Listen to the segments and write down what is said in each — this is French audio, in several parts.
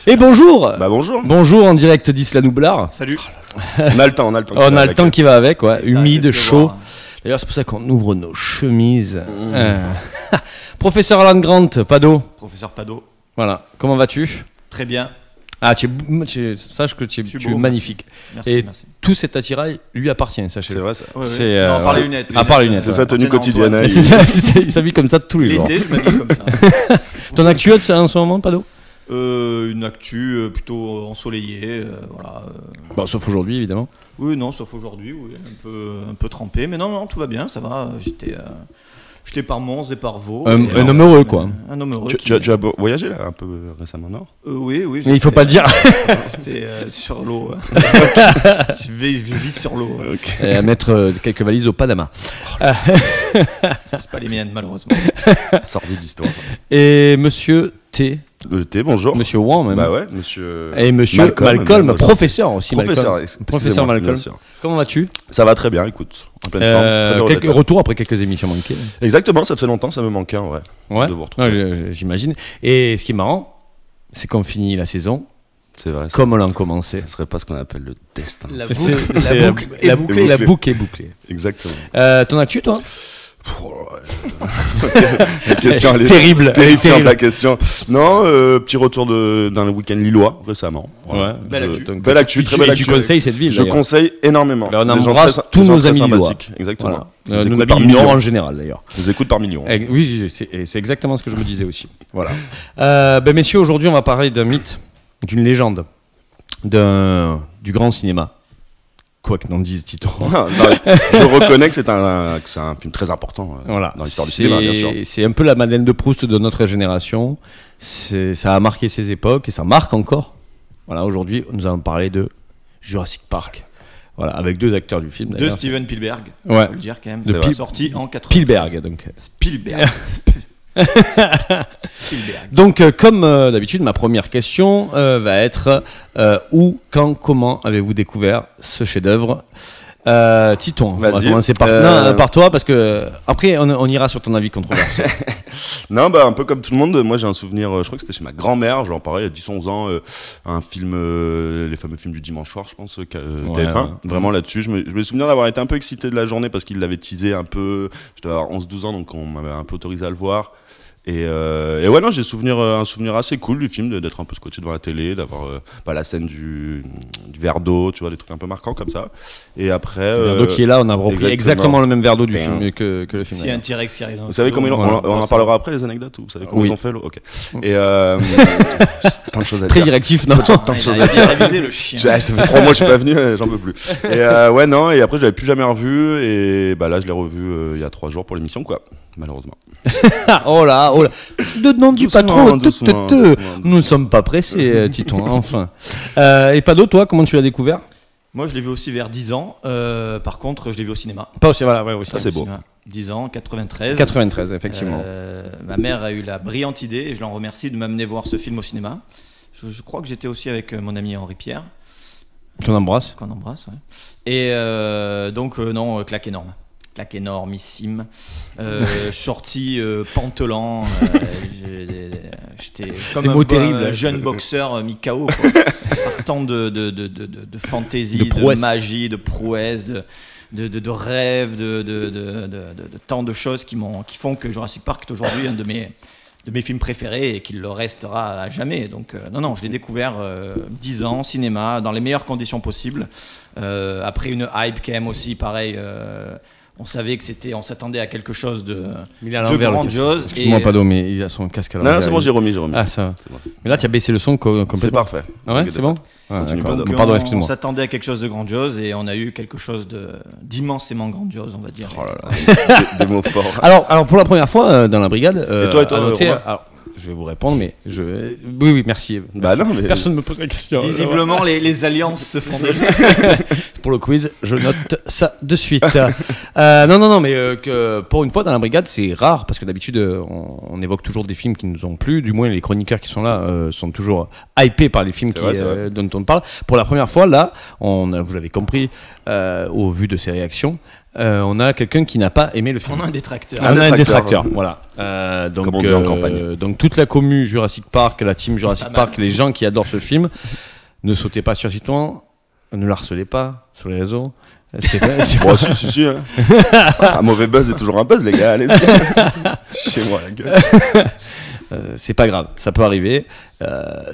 Et bonjour. Bah bonjour. Bonjour en direct d'Isla Nublar. Salut. On a le temps, on a le temps. On a le temps qui va avec, ouais. Ça, Humide, chaud. voir. D'ailleurs, c'est pour ça qu'on ouvre nos chemises. Professeur Alan Grant, Pado. Professeur Pado. Voilà. Comment vas-tu? Très bien. Ah, sache que tu es beau, magnifique. Merci, Et merci. tout cet attirail lui appartient, sachez-le. C'est vrai ça. Ouais, ouais. C'est, Non, à part les lunettes. à part les lunettes, C'est sa tenue Antoine. quotidienne. Mais hein, c'est ça, il s'habille comme ça tous les jours. L'été, je m'habille comme ça. Ton actu en ce moment, Pado? Une actu plutôt ensoleillée, voilà. Bon, sauf aujourd'hui, évidemment. Oui, non, sauf aujourd'hui, oui, un peu trempé, mais non, tout va bien, ça va. J'étais par Mons et par Vaud. Un Et homme heureux, quoi. Un homme heureux. Tu as voyagé là un peu récemment, non? Oui, oui. Mais il faut pas le dire. C'est sur l'eau. Je vis sur l'eau. Et à mettre quelques valises au Panama. C'est pas les miennes, malheureusement. Sordide d'histoire. Et monsieur T. Le thé, bonjour. Monsieur Wang, même. Bah ouais, monsieur. Et monsieur Malcolm, professeur aussi. Professeur, Professeur Malcolm. bien sûr. Comment vas-tu? Ça va très bien, écoute. En pleine forme. Très heureux d'être là. Retour après quelques émissions manquées. Exactement, ça faisait longtemps, ça me manquait en vrai. Ouais, De vous retrouver. ouais, j'imagine. Et ce qui est marrant, c'est qu'on finit la saison C'est vrai. comme on l'a commencé. Ce serait pas ce qu'on appelle le destin. La C'est- boucle, c'est la boucle est la bouclée. La boucle est bouclée. Exactement. Ton actu, toi? La question, elle est Terrible. terrifiante, la question. Non, petit retour d'un week-end lillois récemment. Voilà. Ouais. Belle actu. Donc, Belle actu, très belle Tu actu. conseilles cette ville, Je d'ailleurs. conseille énormément. Ben, on Des gens embrasse très- tous des gens nos très amis lillois. sympathiques. Exactement. Voilà. Nous Nos écoutent par amis du Nord millions. en général, d'ailleurs. Je vous écoute par millions. Oui, c'est exactement ce que je me disais aussi. Voilà. Ben, messieurs, aujourd'hui, on va parler d'un mythe, d'une légende, du grand cinéma. Quoi que n'en dise Tito. Non, je reconnais que c'est un film très important Voilà. dans l'histoire du cinéma, bien sûr. C'est un peu la Madeleine de Proust de notre génération. Ça a marqué ses époques et ça marque encore. Voilà, aujourd'hui, nous allons parler de Jurassic Park. Voilà, avec deux acteurs du film. De d'ailleurs. Steven Spielberg. Ouais. Faut le dire quand même. De C'est Pil- sorti en 80. Spielberg, donc. Spielberg. Spielberg. Donc, comme d'habitude, ma première question va être où, quand, comment avez-vous découvert ce chef-d'œuvre? Titon, on va Vas-y. commencer par toi parce que après on ira sur ton avis controversé. Non, bah un peu comme tout le monde, moi j'ai un souvenir, je crois que c'était chez ma grand-mère, genre pareil, il y a 10-11 ans, un film, les fameux films du dimanche soir, je pense, TF1, ouais. vraiment là-dessus. Je me souviens d'avoir été un peu excité de la journée parce qu'il l'avait teasé un peu, je devais avoir 11-12 ans, donc on m'avait un peu autorisé à le voir. Et ouais, non, j'ai un souvenir assez cool du film, d'être un peu scotché devant la télé, d'avoir la scène du verre d'eau, tu vois, des trucs un peu marquants comme ça. Et après. Le verre d'eau qui est là, on a repris exactement le même verre d'eau du film que le film. S'il y a un T-Rex qui arrive dans Vous savez comment on en parlera après, les anecdotes, vous savez comment Oui. ils ont fait l'eau. Ok. Et tant de choses à Très dire. directif, non? Tant de choses à dire. révisé le chien. Ça fait 3 mois que je suis pas venu, j'en peux plus. Et ouais, non, et après je l'avais plus jamais revu, et bah là je l'ai revu il y a 3 jours pour l'émission, quoi, malheureusement. Oh là. N'en dis pas Doucement, trop. doucement. Nous ne sommes pas pressés, Titon, enfin. Et Pado, toi, comment tu l'as découvert? Moi, je l'ai vu aussi vers 10 ans. Par contre, je l'ai vu au cinéma. Pas aussi, voilà, ouais, oui, Ça, c'est beau. 10 ans, 93. 93, effectivement. Ma mère a eu la brillante idée, et je l'en remercie, de m'amener voir ce film au cinéma. Je crois que j'étais aussi avec mon ami Henri Pierre, Qu'on embrasse. qu'on embrasse. Ouais. Et donc, non, claque énorme. Claque énormissime. Sorti pantelant. J'étais comme Des un mots terribles. jeune boxeur mis KO. Quoi. Partant de fantaisie, De prouesse. de magie, de prouesse, de rêves, de tant de choses qui font que Jurassic Park est aujourd'hui un de mes films préférés et qu'il le restera à jamais. Donc non, je l'ai découvert 10 ans, cinéma, dans les meilleures conditions possibles. Après une hype quand même aussi, pareil. On savait que on s'attendait à quelque chose de grandiose. Excuse-moi, Pado, mais il a son casque à Non, l'envers. c'est bon, j'ai remis. Ah, ça va. C'est bon. Mais là, tu as baissé le son C'est complètement. parfait. Ah ouais, c'est bon? Ah, Continue, d'accord. Pado. Pardon, on excuse-moi. s'attendait à quelque chose de grandiose et on a eu quelque chose d'immensément grandiose, on va dire. Oh là là, des mots forts. Alors pour la première fois dans la brigade, Et toi, à noter- Romain alors, je vais vous répondre, mais oui, merci. Bah non, mais. Personne ne me pose la question. Visiblement, les alliances se font déjà. Pour le quiz, je note ça de suite. Non, mais que pour une fois dans la brigade, c'est rare parce que d'habitude, on évoque toujours des films qui nous ont plu. Du moins, les chroniqueurs qui sont là sont toujours hypés par les films C'est vrai. dont on parle. Pour la première fois, là, vous l'avez compris, au vu de ses réactions, on a quelqu'un qui n'a pas aimé le film. On a un détracteur. On a un détracteur, voilà. Donc, Comme on dit en campagne. donc toute la commu Jurassic Park, la team Jurassic Park, les gens qui adorent ce film, ne sautez pas sur Citroën, ne le harcelez pas sur les réseaux. C'est Bon, si, hein. Un mauvais buzz est toujours un buzz, les gars, allez-y. Chez moi, la gueule. c'est pas grave, ça peut arriver.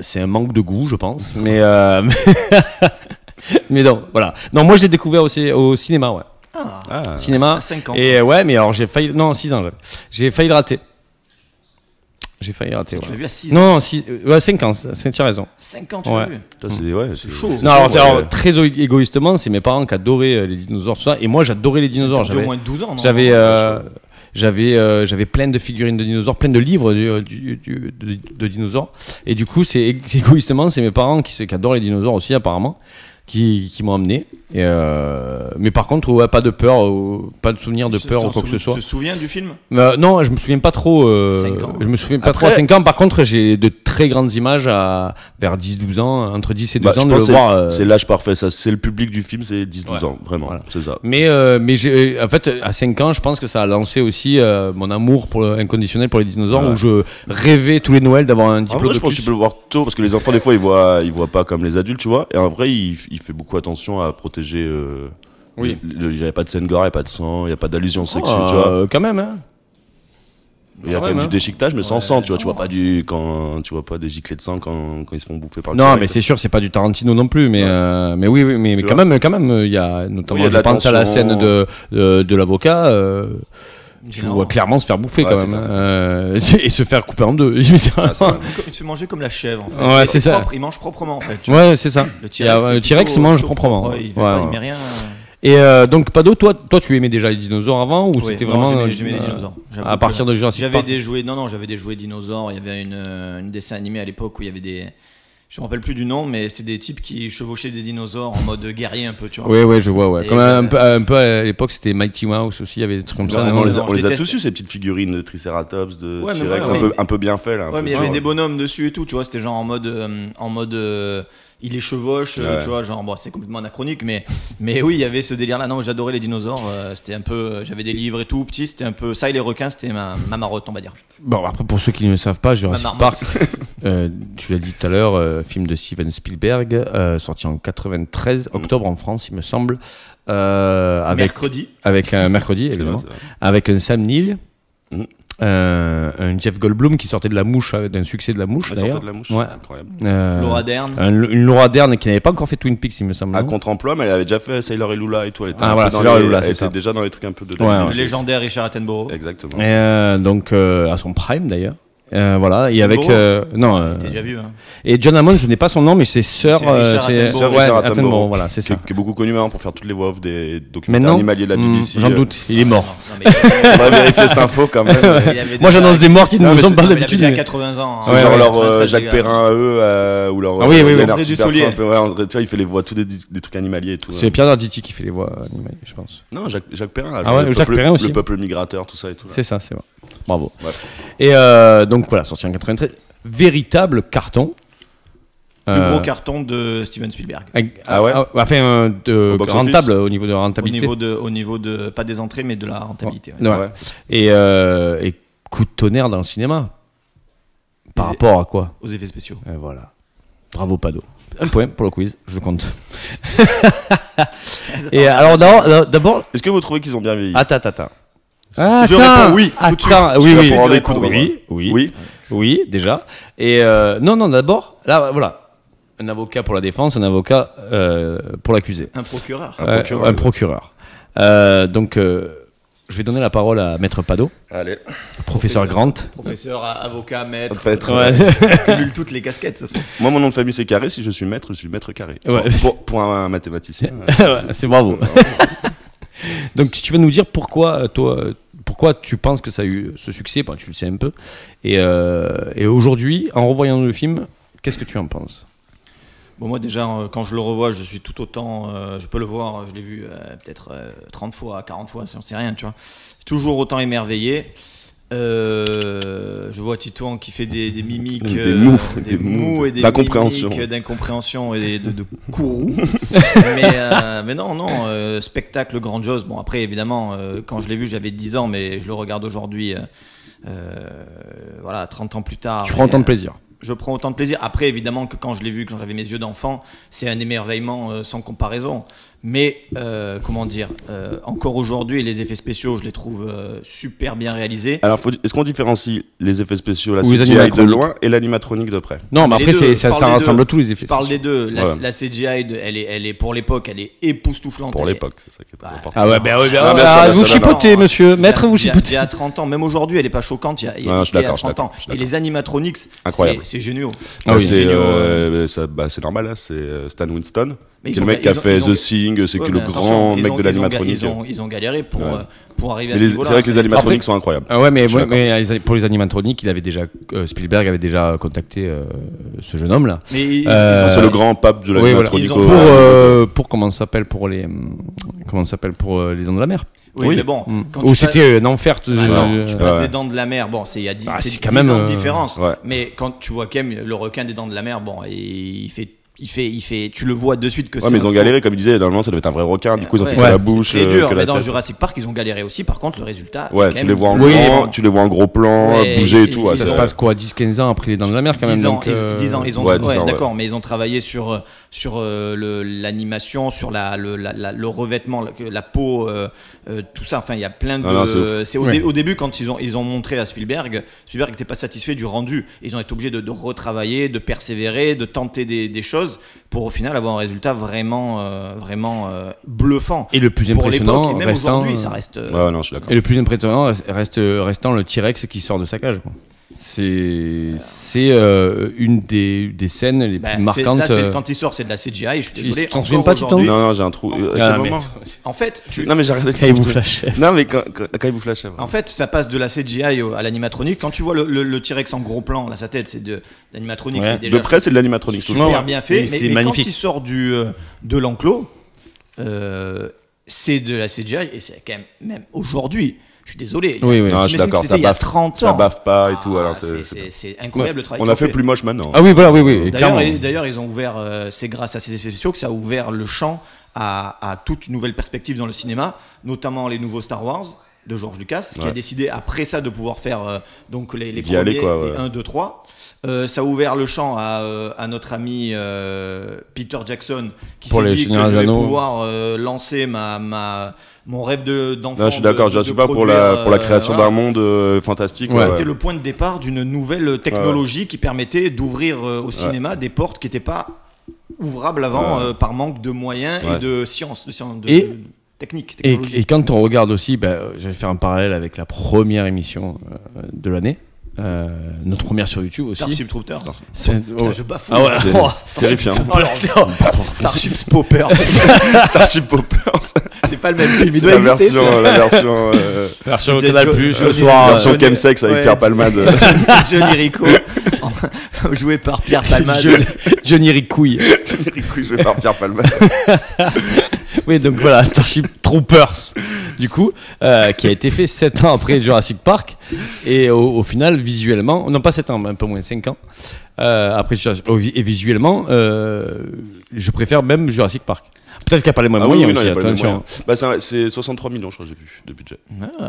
C'est un manque de goût, je pense. Mais non, voilà. Non, moi je l'ai découvert aussi au cinéma, ouais. Cinéma. À 5 ans. Et ouais, mais alors j'ai failli. Non, 6 ans, j'ai failli le rater. J'ai failli rater. Tu Ouais. l'as vu à 6 ans. Non, 5 ans, tu as raison. 5 ans, tu Ouais. l'as vu. C'est chaud. Non, alors, ouais. alors, très égoïstement, c'est mes parents qui adoraient les dinosaures, tout ça, et moi j'adorais les dinosaures. T'as au moins 12 ans, non? J'avais plein de figurines de dinosaures, plein de livres de dinosaures, et du coup, c'est égoïstement, c'est mes parents qui adorent les dinosaures aussi, apparemment, qui m'ont amené. Mais par contre, ouais, pas de peur, pas de souvenir de peur ou quoi que ce soit. Tu te souviens du film? Non, je me souviens pas trop. 5 ans. Je me souviens pas trop à 5 ans. Par contre, j'ai de très grandes images vers 10-12 ans, entre 10 et 12 ans, je de le pense voir. c'est l'âge parfait, ça. C'est le public du film, c'est 10-12 Ouais. ans, vraiment, Voilà. c'est ça. Mais en fait, à 5 ans, je pense que ça a lancé aussi mon amour inconditionnel pour les dinosaures, Ouais. où je rêvais tous les Noëls d'avoir un En diplôme vrai, je de pense que plus. tu peux le voir tôt, parce que les enfants, des fois, ils voient pas comme les adultes, tu vois. Et en vrai, il fait beaucoup attention à protéger. Oui. Il n'y avait pas de scène gore, il n'y a pas de sang, il n'y a pas d'allusion sexuelle, tu vois. Quand même, hein. Il y a quand quand même même, du déchiquetage, mais sans sang, tu vois. non, Tu vois pas des giclées de sang quand ils se font bouffer par le Non, T-Rex. mais c'est sûr, c'est pas du Tarantino non plus, mais oui, mais Tu quand même, il y a notamment, Oui, il y a de je pense à la l'attention. scène de l'avocat. Tu Non. vois clairement se faire bouffer Ouais, quand c'est même, clair, et se faire couper en deux. Ah, c'est vrai. Il se fait manger comme la chèvre, en fait. Ouais, Il c'est est ça. propre, il mange proprement, en fait. Ouais, c'est ça. Le Le T-Rex mange proprement. Il Ouais. met rien. Et donc, Pado, toi, tu aimais déjà les dinosaures avant, ou Oui, c'était non, vraiment j'aimais les dinosaures. J'avoue à que partir de Jurassic j'avais Park? des jouets. Non, j'avais des jouets dinosaures. Il y avait une dessin animé à l'époque où il y avait des. Je me rappelle plus du nom, mais c'était des types qui chevauchaient des dinosaures en mode guerrier un peu, tu vois. Ouais, je vois, ouais. Et Comme un peu à l'époque, c'était Mighty Mouse aussi, il y avait des trucs comme ça. Ouais, non on non, les a, non, on je les a déteste. tous eu, ces petites figurines de Triceratops, de Ouais, mais T-Rex, ouais, un peu bien fait là. Ouais, mais il y avait des bonhommes dessus et tout, tu vois, c'était genre en mode il les chevauche, Ouais. tu vois, genre bon, c'est complètement anachronique, mais oui, il y avait ce délire là. Non, j'adorais les dinosaures, c'était un peu, j'avais des livres et tout, petit, c'était un peu ça et les requins, c'était ma marotte, on va dire. Bon, après, pour ceux qui ne le savent pas, Jurassic Ma Park, marmotte. tu l'as dit tout à l'heure, film de Steven Spielberg, sorti en 93, octobre en France, il me semble, Mercredi. avec un mercredi, évidemment, C'est vrai. avec un Sam Neill, Mhm. un Jeff Goldblum qui sortait de la mouche, d'un succès de la mouche La d'ailleurs. sortie de la mouche, Ouais. incroyable. Laura Dern. Une Laura Dern qui n'avait pas encore fait Twin Peaks, il me semble. À non contre-emploi, mais elle avait déjà fait Sailor et Lula et tout. Elle était Ah, un peu voilà, dans Sailor et les- Lula, elle c'est était ça. déjà dans les trucs un peu de Ouais, Le ouais. légendaire Richard Attenborough. Exactement. Et donc à son prime d'ailleurs. Voilà, et avec Attenborough T'es déjà vu, hein. et John Hammond, je n'ai pas son nom, mais c'est sœur, C'est Richard Attenborough. Sir ouais, Richard Attenborough, Attenborough, voilà, c'est ça. qui est beaucoup connu maintenant pour faire toutes les voix off des documentaires Maintenant, animaliers de la BBC. j'en doute, il est mort. Non, mais On va vérifier cette info quand même. il avait Moi, déjà- j'annonce des morts qui Non, ne mais sont c'est- pas il avait d'habitude. déjà mais- 80 ans. C'est hein. genre Ouais, leur 93, Jacques les gars. Perrin à eux, ou leur Ah oui, oui, Léonard André Bertrand, Dussolier. un peu, ouais, André, tu vois, il fait les voix, tous des trucs animaliers et tout. C'est Pierre Arditi qui fait les voix animées, je pense. Non, Jacques Perrin, là, Ah ouais, le Jacques peuple- Perrin aussi. Le peuple migrateur, tout ça et tout. là. C'est ça, c'est vrai. Bravo. Bref. Et donc voilà, sorti en 93, véritable carton. Le gros carton de Steven Spielberg. Ah ouais Enfin, Au box-office rentable au niveau de Au rentabilité. niveau de, pas des entrées, mais de la rentabilité. ouais. Ouais. Ouais. Et coup de tonnerre dans le cinéma. Par Les- rapport à quoi? Aux effets spéciaux. Et voilà. Bravo Pado. Un point pour le quiz, je le compte. Et alors d'abord, Est-ce que vous trouvez qu'ils ont bien vieilli attends. Je réponds oui, tout de suite. Attends, Je suis oui, là oui, pour en oui, découdre, oui, déjà. Et non, d'abord, là, voilà, un avocat pour la défense, un avocat pour l'accusé. Un procureur. Un procureur. Donc, je vais donner la parole à Maître Pado, Allez. professeur Grant. Professeur, avocat, maître. Ça peut être- Ouais. Cumule toutes les casquettes, ce sont. Moi, mon nom de famille, c'est Carré. Si je suis maître, je suis maître Carré. Ouais. Pour un mathématicien. Ouais, c'est bravo. Donc tu vas nous dire pourquoi pourquoi tu penses que ça a eu ce succès, tu le sais un peu, et aujourd'hui, en revoyant le film, qu'est-ce que tu en penses? Bon, moi déjà, quand je le revois, je suis tout autant. Je peux le voir, je l'ai vu peut-être 30 fois, 40 fois, j'en sais rien, tu vois. Toujours autant émerveillé. Je vois Titouan qui fait des mimiques, Des mous et des d'incompréhension. mimiques d'incompréhension et de courroux. mais non, spectacle grandiose. Bon, après, évidemment, quand je l'ai vu, j'avais 10 ans, mais je le regarde aujourd'hui, voilà, 30 ans plus tard. Tu prends autant de plaisir. Je prends autant de plaisir. Après, évidemment, que quand je l'ai vu, quand j'avais mes yeux d'enfant, c'est un émerveillement sans comparaison. Mais, comment dire, encore aujourd'hui, les effets spéciaux, je les trouve super bien réalisés. Alors, est-ce qu'on différencie les effets spéciaux, la Ou les CGI de animatroniques. loin et l'animatronique de près? Non, mais les après, deux, ça je parle des rassemble deux. tous les effets. Je parle des spéciaux. deux. La, Ouais. la CGI, elle est pour l'époque, elle est époustouflante. Pour Elle est- l'époque, c'est ça qui est très Ouais. important. Ah ouais, ben oui, Ah, bien sûr, bien vous sûr, chipotez, non, monsieur. Il y a- Maître, vous il y a- chipotez. Il y a 30 ans, même aujourd'hui, elle est pas choquante. Il y Non, a je suis d'accord, il y a 30 ans. je suis Et les animatronics, Incroyable. c'est géniaux. Ah oui. C'est géniaux, c'est normal, là, c'est Stan Winston, Mais qui ils est le ont- mec qui a ils ont- fait ils ont- The Thing, c'est Ouais, que mais le attention, grand ils mec ont- de ils ont ga- l'animatronique. Ils ont galéré Ouais. pour arriver à Mais ce niveau-là. c'est vrai que les animatroniques Après- sont incroyables. Ah ouais, mais, Je suis pour les animatroniques, Spielberg avait déjà contacté ce jeune homme là. Mais ils- Euh, C'est le grand pape de Oui, voilà. l'animatronique. Ils au- ont- Pour comment ça s'appelle pour les dents de la mer. Oui, mais bon. Mm. quand Ou tu c'était un enfer. Attends, tu passes Ouais. des dents de la mer, bon, c'est il y a 10, Ah, c'est c'est quand 10 même, ans de différence. ouais. Mais quand tu vois quand même le requin des dents de la mer, bon, il fait, tu le vois de suite que Ouais, c'est. mais ils un ont faux. galéré, comme il disait, normalement ça devait être un vrai requin, du coup ils ont Ouais, fait que ouais, la bouche, C'est très dur, que mais la dans tête. Jurassic Park, ils ont galéré aussi. Par contre, le résultat. Ouais, quand tu même, les vois en Oui, grand, mais- tu les vois en gros plan, Ouais, bouger et ils- tout. ouais, ils Ça c'est- se passe quoi, 10-15 ans après les dents de la mer quand même. 10 ans, donc, 10 ans, ils ont ouais, 10 ans, ouais. d'accord, mais ils ont travaillé sur l'animation, sur le revêtement, la peau, tout ça. Enfin, il y a plein de. Ah non, c'est ouf. C'est Ouais. au début quand ils ont montré à Spielberg n'était pas satisfait du rendu. Ils ont été obligés de retravailler, de persévérer, de tenter des choses pour au final avoir un résultat vraiment bluffant. Et le plus Pour impressionnant l'époque, et même restant. aujourd'hui, ça reste. Ouais, non, je suis d'accord. Et le plus impressionnant restant le T-Rex qui sort de sa cage. Quoi. C'est une des scènes les Bah, plus marquantes. quand il sort, c'est de la CGI. Je suis désolé. t'en encore souviens pas, Titan aujourd'hui- Non, non, j'ai un trou. À Ah, quel mais- moment En fait, Non, mais j'ai regardé. Quand il vous flashait. Non, mais quand il vous flashait. ouais. En fait, ça passe de la CGI à l'animatronique. Quand tu vois le T-Rex en gros plan, là, sa tête, c'est de l'animatronique. Ouais. C'est déjà De près, c'est de l'animatronique. super Ouais. bien fait. Et Mais, c'est mais magnifique. quand il sort de l'enclos, c'est de la CGI. Et c'est quand même aujourd'hui. Je suis désolé. Oui, oui. Non, je suis T'imagines d'accord, que ça c'était il y a baffe. 30 ans. Ça baffe pas et tout. Ah, Alors, c'est incroyable le travail on qu'ils a ont fait plus moche maintenant. Ah oui, voilà, oui. D'ailleurs, clairement. d'ailleurs, ils ont ouvert, c'est grâce à ces effets spéciaux que ça a ouvert le champ à toute une nouvelle perspective dans le cinéma, notamment les nouveaux Star Wars de George Lucas, qui a Ouais. décidé après ça de pouvoir faire donc les D'y premiers, aller, quoi, ouais. les 1, 2, 3. Ça a ouvert le champ à notre ami Peter Jackson, qui Pour s'est les dit que Seigneurs je des vais Anneaux. pouvoir lancer mon rêve d'enfant. Non, je suis d'accord, je suis pas pour la création d'un monde fantastique. Ouais. ouais. C'était le point de départ d'une nouvelle technologie qui permettait d'ouvrir au cinéma des portes qui n'étaient pas ouvrables avant par manque de moyens Ouais. et de science, Et- de technique, Et technologie. quand on regarde aussi, je vais faire un parallèle avec la première émission de l'année, notre première sur YouTube aussi. Starship Troopers. C'est- Putain, oh. je bafoue. Ah ouais. C'est Oh, terrifiant. oh là, c'est- oh. Starship Poppers. Starship Poppers. C'est pas le même film. Il C'est doit exister. celui-là. la version Version Johnny- Canal Plus ce Johnny- soir. version Johnny- chemsex avec ouais, Pierre Palmade. Johnny Rico, joué par Pierre Palmade. Johnny Ricouille. Johnny joué par Pierre Palmade. Oui, donc voilà, Starship Troopers, du coup, qui a été fait 7 ans après Jurassic Park. Et au final, visuellement, non pas 7 ans, mais un peu moins 5 ans, après Jurassic Park, et visuellement, je préfère même Jurassic Park. Peut-être qu'il n'y a pas les mêmes Ah oui, moyens oui, non, aussi, y a pas les attention. moyens. Bah, c'est 63 millions, je crois, j'ai vu, de budget.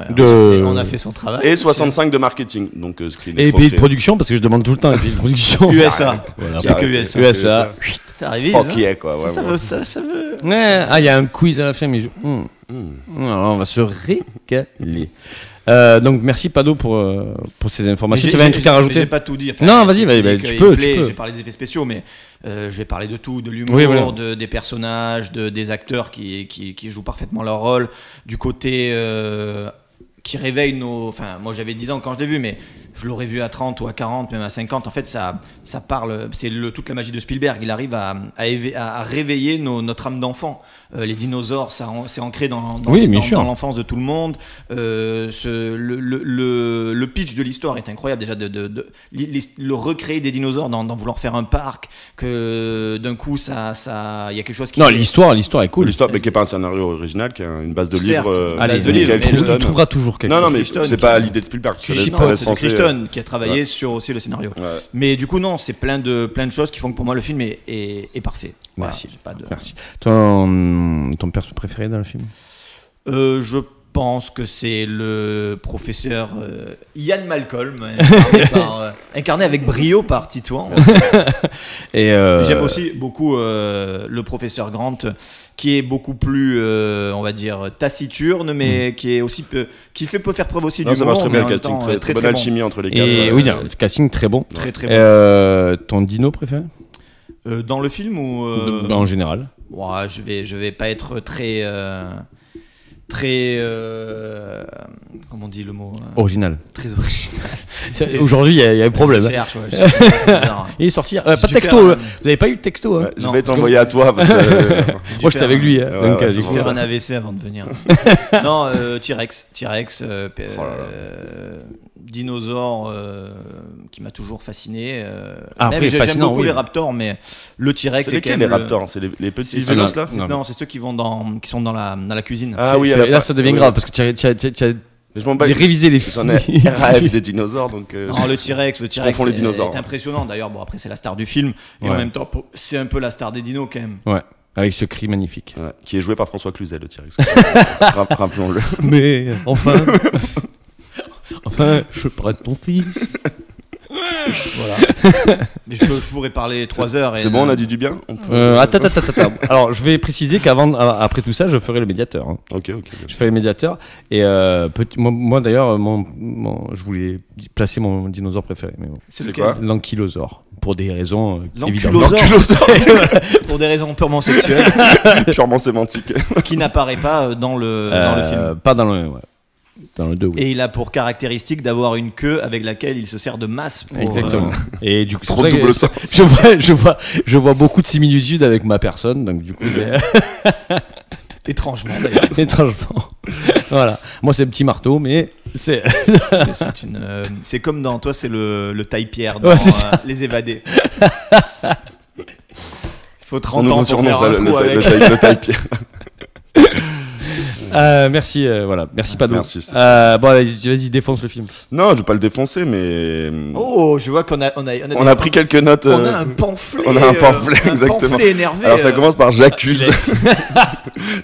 De- On a fait son travail. Et 65 de marketing, donc ce qui est une Et pays de escroquerie. production, parce que je demande tout le temps les pays de production. USA. Voilà. Il y a que Arrêtez. USA. USA. Ça arrive. Fuck yeah, quoi. Ça vraiment. veut, ça veut. Ouais, ah, il y a un quiz à la fin, mais alors, on va se régaler. Donc merci Pado pour ces informations. Tu avais un truc à rajouter? J'ai pas tout dit. Enfin, Non, vas-y, si vas-y, tu dis tu qu'il peux, plaît, tu peux. J'ai parlé des effets spéciaux, mais je vais parler de tout, de l'humour, Oui, voilà. des personnages, des acteurs qui jouent parfaitement leur rôle, du côté qui réveille nos... Enfin, moi j'avais 10 ans quand je l'ai vu, mais je l'aurais vu à 30 ou à 40, même à 50. En fait, ça parle... C'est toute la magie de Spielberg. Il arrive à réveiller notre âme d'enfant. les dinosaures, c'est ancré dans l'enfance de tout le monde. Le pitch de l'histoire est incroyable déjà, le recréer des dinosaures, d'en vouloir faire un parc, que d'un coup il y a quelque chose qui... Non, l'histoire est cool. L'histoire, mais qui n'est pas un scénario original, qui est une base de Certes, livres. Il trouvera toujours quelque chose. Non, mais c'est pas l'idée de Spielberg. C'est Crichton qui a travaillé sur aussi le scénario. Ouais. Mais du coup, non, c'est plein de choses qui font que pour moi le film est parfait. Merci. Voilà, Merci. Ton perso préféré dans le film? Je pense que c'est le professeur Ian Malcolm, incarné avec brio par Titouan. J'aime aussi beaucoup le professeur Grant, qui est beaucoup plus, on va dire, taciturne, mais qui est aussi qui peut faire preuve aussi d'humour. Ça marche très bien, le casting, très bonne alchimie entre les quatre. Oui, le casting très bon. Très bon. Ton dino préféré? Dans le film ou en général? Ouais, je vais pas être très comment on dit le mot original. Très original. Aujourd'hui, il y a un problème. Je cherche, il est sorti. Pas de texto. Vous n'avez pas eu de texto? Ouais, je vais t'envoyer à toi. Parce que... Moi, j'étais avec lui. Donc, j'ai dû faire un AVC avant de venir. Non, T-Rex. Dinosaure qui m'a toujours fasciné. Après, j'aime beaucoup les raptors, mais le T-Rex. C'est lesquels les raptors? C'est les petits vélos là? Non, c'est ceux qui sont dans la cuisine. Ah oui, là ça devient grave parce que tu as révisé les films. RAF des dinosaures, donc. Non, le T-Rex les dinosaures. est impressionnant. D'ailleurs, bon, après c'est la star du film, et en même temps c'est un peu la star des dinos quand même. Ouais. Avec ce cri magnifique. Ouais, qui est joué par François Cluzet, le T-Rex. Rappelons-le. Mais enfin. Enfin, je prête ton fils. Voilà. Mais je pourrais parler 3 heures. C'est bon, on a dit du bien. Attends. Alors, je vais préciser après tout ça, je ferai le médiateur. Hein. Ok. Je ferai le médiateur. Et moi d'ailleurs, je voulais placer mon dinosaure préféré. Mais bon. C'est lequel? L'ankylosaure. Pour des raisons évidentes. Pour des raisons purement sexuelles. Purement sémantiques. Qui n'apparaît pas dans le film. Pas dans le... Ouais. Dans le 2, oui. Et il a pour caractéristique d'avoir une queue avec laquelle il se sert de masse pour... Exactement. Et du coup, trop double sens. Je vois beaucoup de similitudes avec ma personne, donc du coup c'est... Étrangement d'ailleurs. Étrangement. Voilà. Moi c'est le petit marteau, mais c'est... c'est comme dans... Toi c'est le taille-pierre dans Les Évadés. Il faut 30 ans pour faire un trou avec... Le taille-pierre. Merci, voilà. Merci Pado. Merci. Bon, vas-y, défonce le film. Non, je vais pas le défoncer, mais. Oh, je vois qu'on a pris quelques notes. On a un pamphlet. Exactement. Un pamphlet énervé. Alors ça commence par j'accuse.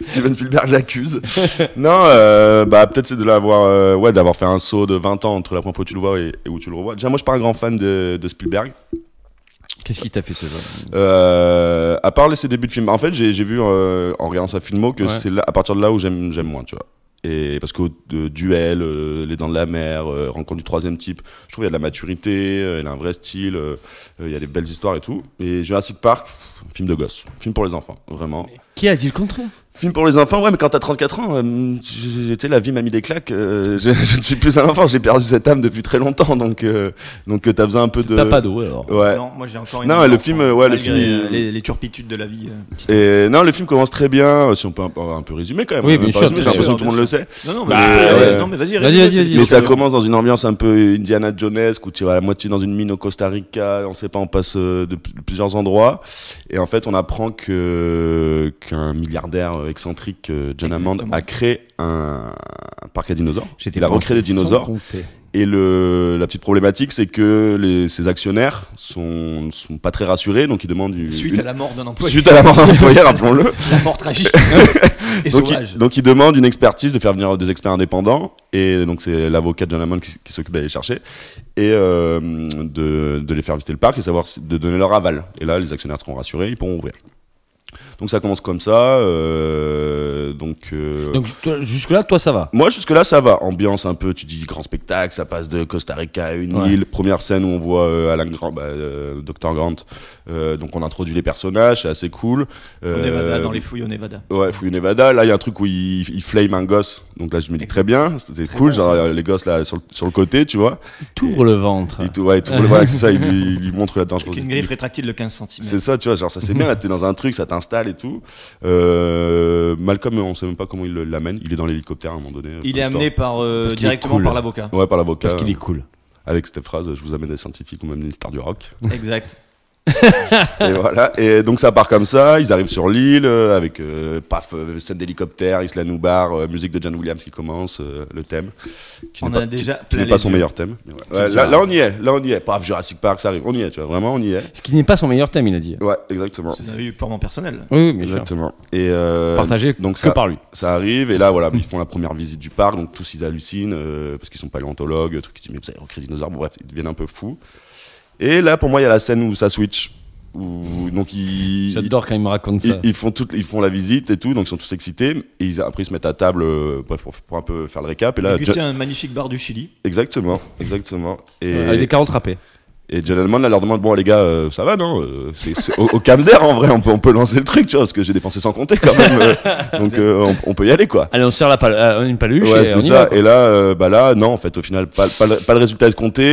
Steven Spielberg, j'accuse. Non, peut-être c'est de d'avoir fait un saut de 20 ans entre la première fois que tu le vois et où tu le revois. Déjà, moi, je suis pas un grand fan de Spielberg. Qu'est-ce qui t'a fait ce genre? À part ses débuts de film. En fait, j'ai vu en regardant sa filmo que c'est à partir de là où j'aime moins, tu vois. Et parce que Duel, Les Dents de la Mer, Rencontre du troisième type, je trouve qu'il y a de la maturité, il a un vrai style, il y a des belles histoires et tout. Et Jurassic Park, film de gosse, film pour les enfants, vraiment. Qui a dit le contraire? Film pour les enfants, ouais, mais quand t'as 34 ans, tu sais, la vie m'a mis des claques. Je ne suis plus un enfant, j'ai perdu cette âme depuis très longtemps, donc t'as besoin un peu de. T'as pas d'eau alors. Ouais. Non, moi j'ai encore une. Non, le film, le film. Les turpitudes de la vie. Et non, le film commence très bien. Si on peut un peu résumer quand même. Oui, bien sûr. J'ai l'impression que tout le monde le sait. Non, mais vas-y. Mais ça commence dans une ambiance un peu Indiana Jonesque où tu vas à la moitié dans une mine au Costa Rica. On sait pas, on passe de plusieurs endroits. Et en fait, on apprend qu'un milliardaire excentrique, John Hammond, a créé un parc à dinosaures. Il a recréé des dinosaures. Et la petite problématique, c'est que ses actionnaires sont pas très rassurés, donc ils demandent suite à la mort d'un employé. Suite à la mort d'un employé, rappelons-le. La mort tragique. Et sauvage. Donc ils demandent une expertise, de faire venir des experts indépendants, et donc c'est l'avocat de John Hammond qui s'occupe d'aller chercher et de les faire visiter le parc et de donner leur aval. Et là, les actionnaires seront rassurés, ils pourront ouvrir. Donc ça commence comme ça. Donc jusque-là, toi, ça va? Moi, jusque-là, ça va. Ambiance un peu, tu dis grand spectacle, ça passe de Costa Rica à une île. Première scène où on voit Alan Grant, Dr. Grant. Donc on introduit les personnages, c'est assez cool. Au Nevada, dans les fouilles au Nevada. Ouais, fouilles au Nevada. Là, il y a un truc où il flame un gosse. Donc là, je me dis très bien, c'est cool. Bon, genre les gosses là sur le côté, tu vois. Il t'ouvre le ventre. Voilà, c'est ça. Il lui montre la dangerosité. Avec une griffe rétractile de 15 cm. C'est ça, tu vois. Genre ça c'est bien. Là, t'es dans un truc, ça t'installe. et tout. Malcolm, on sait même pas comment il l'amène. Il est dans l'hélicoptère à un moment donné. Il est amené directement cool. par l'avocat. Ouais, par l'avocat. Parce qu'il est cool. Avec cette phrase, je vous amène des scientifiques, on m'amène des stars du rock. Exact. Et voilà. Et donc ça part comme ça. Ils arrivent sur l'île avec scène d'hélicoptère, Isla Noubar, musique de John Williams qui commence, le thème. Qui On n'est a pas, déjà qui plein n'est pas les son yeux. meilleur thème. Mais ouais. Là on y est. Là on y est. Paf, Jurassic Park, ça arrive. On y est. Tu vois. Vraiment on y est. Ce qui n'est pas son meilleur thème, il a dit. Ouais, exactement. C'est un avis purement personnel. Oui, bien sûr. Exactement. Et Partagé donc que ça, par lui. ça arrive et là voilà, ils font la première visite du parc, donc tous ils hallucinent parce qu'ils sont paléontologues, truc qui dit mais vous avez recréé dinosaures, bon, bref, ils deviennent un peu fous. Et là pour moi il y a la scène où ça switch. Donc J'adore quand il me raconte ça. ils font la visite et tout, donc ils sont tous excités. Et après ils se mettent à table, bref, pour un peu faire le récap. Et là, Il tient un magnifique bar du Chili. exactement. Et Avec des carottes râpées. et John Hammond là, leur demande bon les gars, ça va non c'est au Camzer en vrai, on peut lancer le truc, tu vois, parce que j'ai dépensé sans compter quand même. Donc on peut y aller quoi. Allez, on serre une paluche Ouais, et on c'est y ça. va. Quoi. Et là, là, non, en fait, au final, pas le résultat escompté.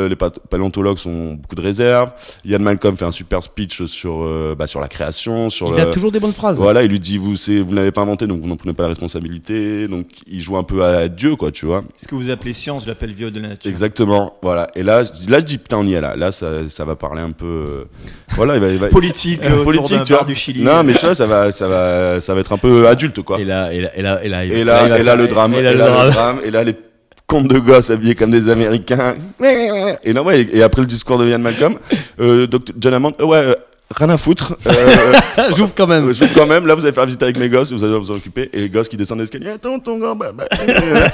Les paléontologues ont beaucoup de réserves. Ian Malcolm fait un super speech sur la création, sur Il a toujours des bonnes phrases. Voilà, il lui dit vous n'avez pas inventé, donc vous n'en prenez pas la responsabilité. Donc il joue un peu à Dieu, quoi, tu vois. Ce que vous appelez science, je l'appelle viol de la nature. Exactement. Voilà. Et là, je dis putain, on y est là. Là, ça va parler un peu. Voilà, il va Politique, politique, d'un tu vois. bar du Chili. Non, mais tu vois, ça va être un peu adulte, quoi. Et là, le drame. Et là, les contes de gosses habillés comme des Américains. Et là, ouais, et après le discours de Ian Malcolm, Dr. John Hammond, rien à foutre. J'ouvre quand même. J'ouvre quand même. Là, vous allez faire visiter avec mes gosses, vous allez vous en occuper. Et les gosses qui descendent l'escalier, attends, ton grand,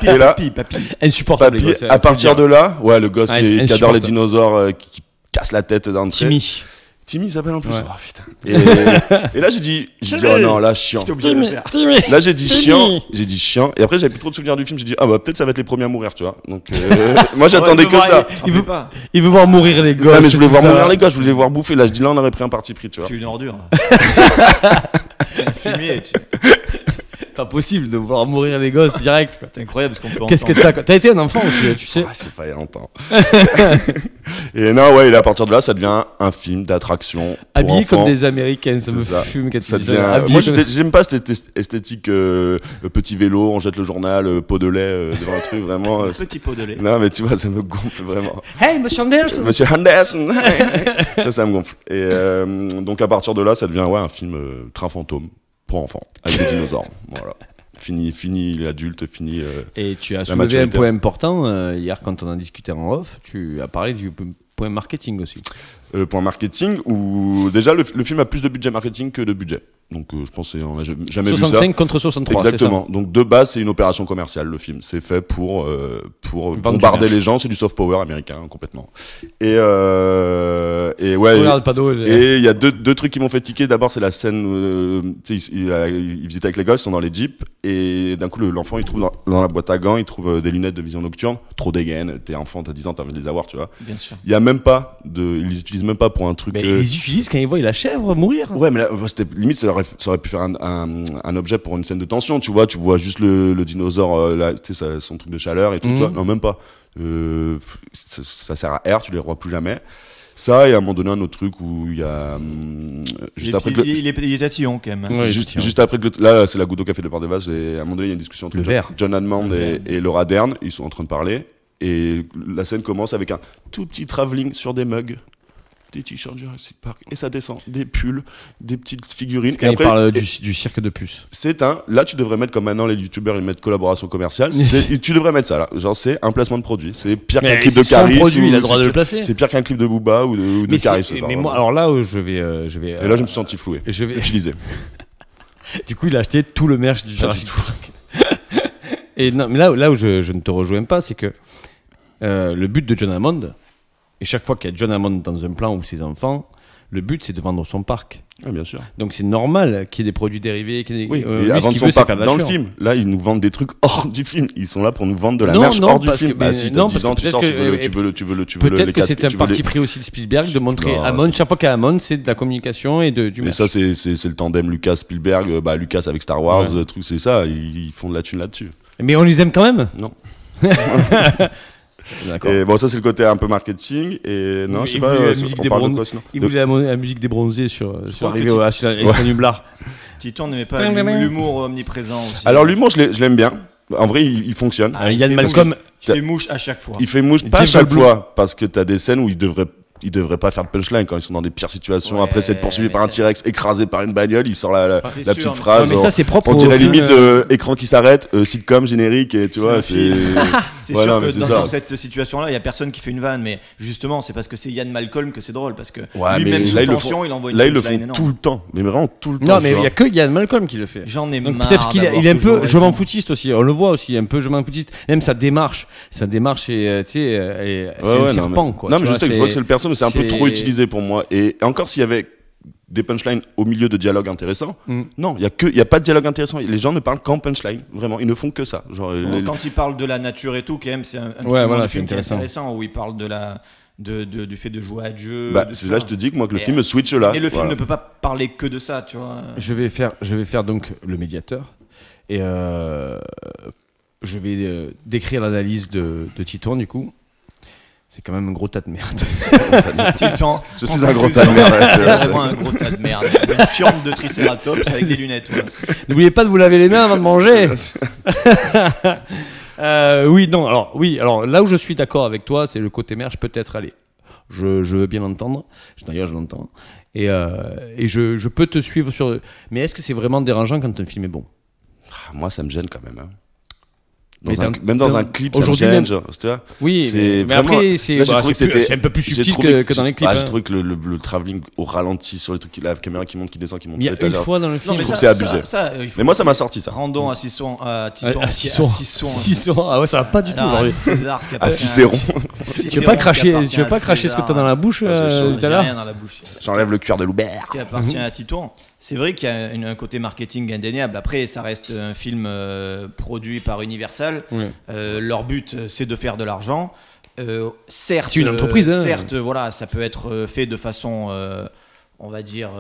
et là, Papy. Insupportable. papy, les gosses, à partir de là, ouais, le gosse Ouais, qui adore les insupportable. dinosaures, qui casse la tête dans le trait. Timmy. Il s'appelle en plus. Ouais. Oh, putain. Et là, j'ai dit, oh non, là, chiant. J'étais obligé de le faire. Là, j'ai dit chiant. Et après, j'avais plus trop de souvenirs du film. J'ai dit, peut-être ça va être les premiers à mourir, tu vois. Donc, moi, j'attendais que ça. Il veut voir mourir les gosses. Ah, mais je voulais tout voir ça. mourir les gars, je voulais les voir bouffer. Là, je dis, là, on aurait pris un parti pris, tu vois. Tu es une ordure. T'es un fumier. Pas possible de voir mourir les gosses direct. Quoi. C'est incroyable ce qu'on peut Qu'est-ce que entendre. t'as été un enfant aussi, tu sais. Ah, je sais pas, il y a longtemps. Et non, ouais, et là, à partir de là, ça devient un film d'attraction. Pour Habillés enfants. comme des Américaines, ça C'est me ça. fume quand Ça tu dis devient... ça. Habillés Moi, comme- j'aime pas cette esthétique petit vélo, on jette le journal, pot de lait devant un truc, vraiment. Petit pot de lait. Non, mais tu vois, ça me gonfle vraiment. Hey, Monsieur Anderson. Monsieur Anderson. Ça me gonfle. Et donc, à partir de là, ça devient un film train fantôme pour enfants, avec des dinosaures. Voilà. Fini l'adulte, fini. Et tu as La soulevé maturité. un point important hier quand on a discuté en off. Tu as parlé du point marketing aussi. Le point marketing, où déjà le film a plus de budget marketing que de budget. Donc je pense qu'on n'a jamais vu ça. 65 contre 63. Exactement. Donc de base, c'est une opération commerciale, le film. C'est fait pour Vendre bombarder du les gens. C'est du soft power américain complètement. Et ouais. Regarde pas d'eau. Et il y a deux trucs qui m'ont fait tiquer. D'abord, c'est la scène, tu sais, ils visitaient avec les gosses, ils sont dans les jeeps, et d'un coup, l'enfant, il trouve dans la boîte à gants, il trouve des lunettes de vision nocturne, trop dégaine, t'es enfant, t'as 10 ans, t'as envie de les avoir, tu vois. Bien sûr. Il y a même pas ils les utilisent même pas pour un truc. Mais ils les utilisent quand ils voient la chèvre mourir. Ouais, mais là, limite, ça aurait pu faire un objet pour une scène de tension, tu vois juste le dinosaure, là, tu sais, son truc de chaleur et tout, tu vois. Non, même pas. Ça sert à air, tu les revois plus jamais. Ça, et à un moment donné, un autre truc où il y a. Juste après que Il est tatillon quand même. Ouais, juste après que là, c'est la goutte d'eau qui a fait le port des vases, et à un moment donné, il y a une discussion entre Le verre. John Hammond et Laura Dern, ils sont en train de parler, et la scène commence avec un tout petit travelling sur des mugs, des t-shirts Jurassic Park, et ça descend, des pulls, des petites figurines. Quand Et ils après, parlent du cirque de puces. là, tu devrais mettre comme maintenant les youtubeurs, ils mettent collaboration commerciale. Tu devrais mettre ça là. Genre, c'est un placement de produit. C'est pire qu'un Mais clip de c'est son Caris. produit, il a le droit c'est de le pire- placer. C'est pire qu'un clip de Booba ou de Mais, Caris. c'est- genre, mais moi, vraiment. alors là, je vais. Et là, je me suis senti floué. Je vais. Utilisé. Du coup, il a acheté tout le merch du Pas Jurassic du tout. Park. Et non, mais là où je ne te rejoins pas, c'est que le but de John Hammond, et chaque fois qu'il y a John Hammond dans un plan ou ses enfants, le but c'est de vendre son parc. Ah, bien sûr. Donc c'est normal qu'il y ait des produits dérivés. Oui, lui, et ce avant de qu'il son veut, c'est parc faire de la dans le thune. film. Là, ils nous vendent des trucs hors du film. Ils sont là pour nous vendre de la Non, merch non, hors du parce film. que- Bah, si non, t'as 10 ans, parce tu que sors, tu veux Peut-être le que c'est casque. un parti pris aussi de Spielberg de montrer Non, Hammond. Chaque fois qu'il y a Hammond, c'est de la communication et du Mais merch. ça, c'est le tandem Lucas-Spielberg. Lucas avec Star Wars, Ouais. le truc, c'est ça. Ils font de la thune là-dessus. Mais on les aime quand même. Non. D'accord. Et bon, ça c'est le côté un peu marketing. Et non, Mais je sais il pas, voulait la musique on des parle de bronzes. quoi sinon? Il voulait la musique des bronzés sur crois arriver que sur la Nublard. Titon n'aimait pas l'humour omniprésent aussi. Alors l'humour, je l'aime bien. En vrai, il fonctionne. Yann Malcolm. Il fait mouche à chaque fois. Il fait mouche pas à Jeff chaque Goldblum. fois, parce que t'as des scènes où il devrait pas faire de punchline quand ils sont dans des pires situations. Ouais, Après, c'est poursuivi mais par un c'est- T-Rex, écrasé par une bagnole, il sort la t'es petite sûr, mais phrase. mais ça, c'est propre On au dirait film, limite écran qui s'arrête, sitcom, générique, et tu vois, un c'est. film. C'est Voilà, sûr mais que c'est dans, ça. dans cette situation-là, il y a personne qui fait une vanne, mais justement, c'est parce que c'est Yann Malcolm que c'est drôle, parce que Ouais, lui-même mais sous là, ils le tension, font- il envoie une Là, ils le punchline font énorme. tout le temps, mais vraiment tout le temps. Non, mais tu il y vois. a que Yann Malcolm qui le fait. J'en ai Donc marre. peut-être qu'il d'avoir il est un toujours peu je m'en raison. foutiste aussi. On le voit aussi, un peu je m'en foutiste. Même sa démarche est, tu sais, c'est un Ouais, serpent, quoi. Non, tu mais je vois, sais que je vois que c'est le perso, mais c'est un peu c'est- trop utilisé pour moi. Et encore s'il y avait des punchlines au milieu de dialogues intéressants, non, il y a pas de dialogue intéressant. Les gens ne parlent qu'en punchline, vraiment, ils ne font que ça. Genre, Quand il parle de la nature et tout, quand même, c'est un petit Ouais, moment voilà, du c'est film qui est intéressant. intéressant, où il parle du fait de jouer à Dieu. bah, de c'est ça. là je te dis que moi que le Et- film switch là. Et le film voilà. ne peut pas parler que de ça, tu vois. Je vais faire donc le médiateur et je vais décrire l'analyse de Titon du coup. C'est quand même un gros tas de merde. Titan. Je suis un gros tas de merde. ouais, C'est c'est- vraiment un gros tas de merde. Une fiente de Triceratops avec des lunettes. ouais. N'oubliez pas de vous laver les mains avant de manger. Oui, alors là où je suis d'accord avec toi, c'est le côté merge, peut-être, allez, je veux bien l'entendre, d'ailleurs je l'entends, et je peux te suivre sur... Mais est-ce que c'est vraiment dérangeant quand un film est bon? Moi, ça me gêne quand même. Hein. Mais Même dans un clip, ça me aujourd'hui gêne. même- Genre, tu vois. Oui, C'est mais vraiment- après, c'est Là, j'ai bah, trouvé que c'est plus- c'était- c'est un peu plus j'ai subtil trouvé que dans les clips. J'ai hein. trouvé que le travelling au ralenti sur les trucs, la caméra qui monte, qui descend, qui monte. Il y a tout une l'étagère. fois dans le Non, film... mais trouve ça- que c'est abusé. il faut Mais moi, ça m'a sorti ça. Rendons à Titon. À 600. Ah ouais, ça va pas du tout. Ah, aujourd'hui. César, ce qui À Cicéron. Tu veux pas cracher ce que t'as dans la bouche Ça, c'est chaud. tout à l'heure? Rien dans la bouche. J'enlève le cuir de Loubert. Ce qui appartient à Titon. C'est vrai qu'il y a un côté marketing indéniable. Après, ça reste un film produit par Universal. Oui. Leur but, c'est de faire de l'argent. Certes, C'est une entreprise, hein. certes, voilà, ça peut être fait de façon, on va dire,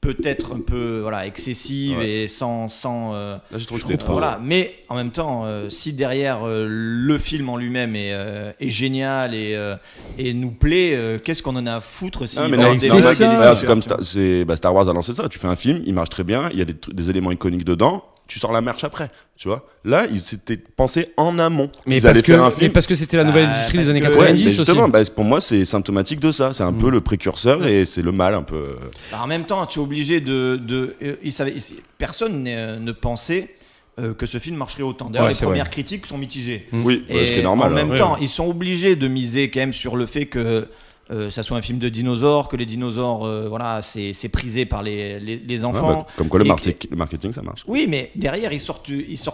peut-être un peu voilà, excessive Ouais. et sans Là, j'ai trouvé que c'était trop. voilà. Mais en même temps, si derrière le film en lui-même est génial et nous plaît, qu'est-ce qu'on en a à foutre si Ah, mais on non, a des c'est bugs ça. et des bah, trucs, c'est comme tu vois. Star Wars a lancé ça. Tu fais un film, il marche très bien, il y a des éléments iconiques dedans, tu sors la merch après. Tu vois. Là, ils s'étaient pensé en amont. Mais Ils parce allaient que, faire un mais film. parce que c'était la nouvelle Ah, industrie des parce années que- Ouais, 90 mais justement, aussi. bah, pour moi, c'est symptomatique de ça. C'est un peu le précurseur et c'est le mal un peu. En même temps, tu es obligé personne ne pensait que ce film marcherait autant. D'ailleurs, Ouais, les c'est premières vrai. critiques sont mitigées. Oui, Et ce qui est normal. en même hein. temps, Ouais. ils sont obligés de miser quand même sur le fait que ça soit un film de dinosaures, que les dinosaures, voilà, c'est prisé par les Ouais, enfants. bah, comme quoi le Et marketing, ça marche. Oui, mais derrière, ils sortent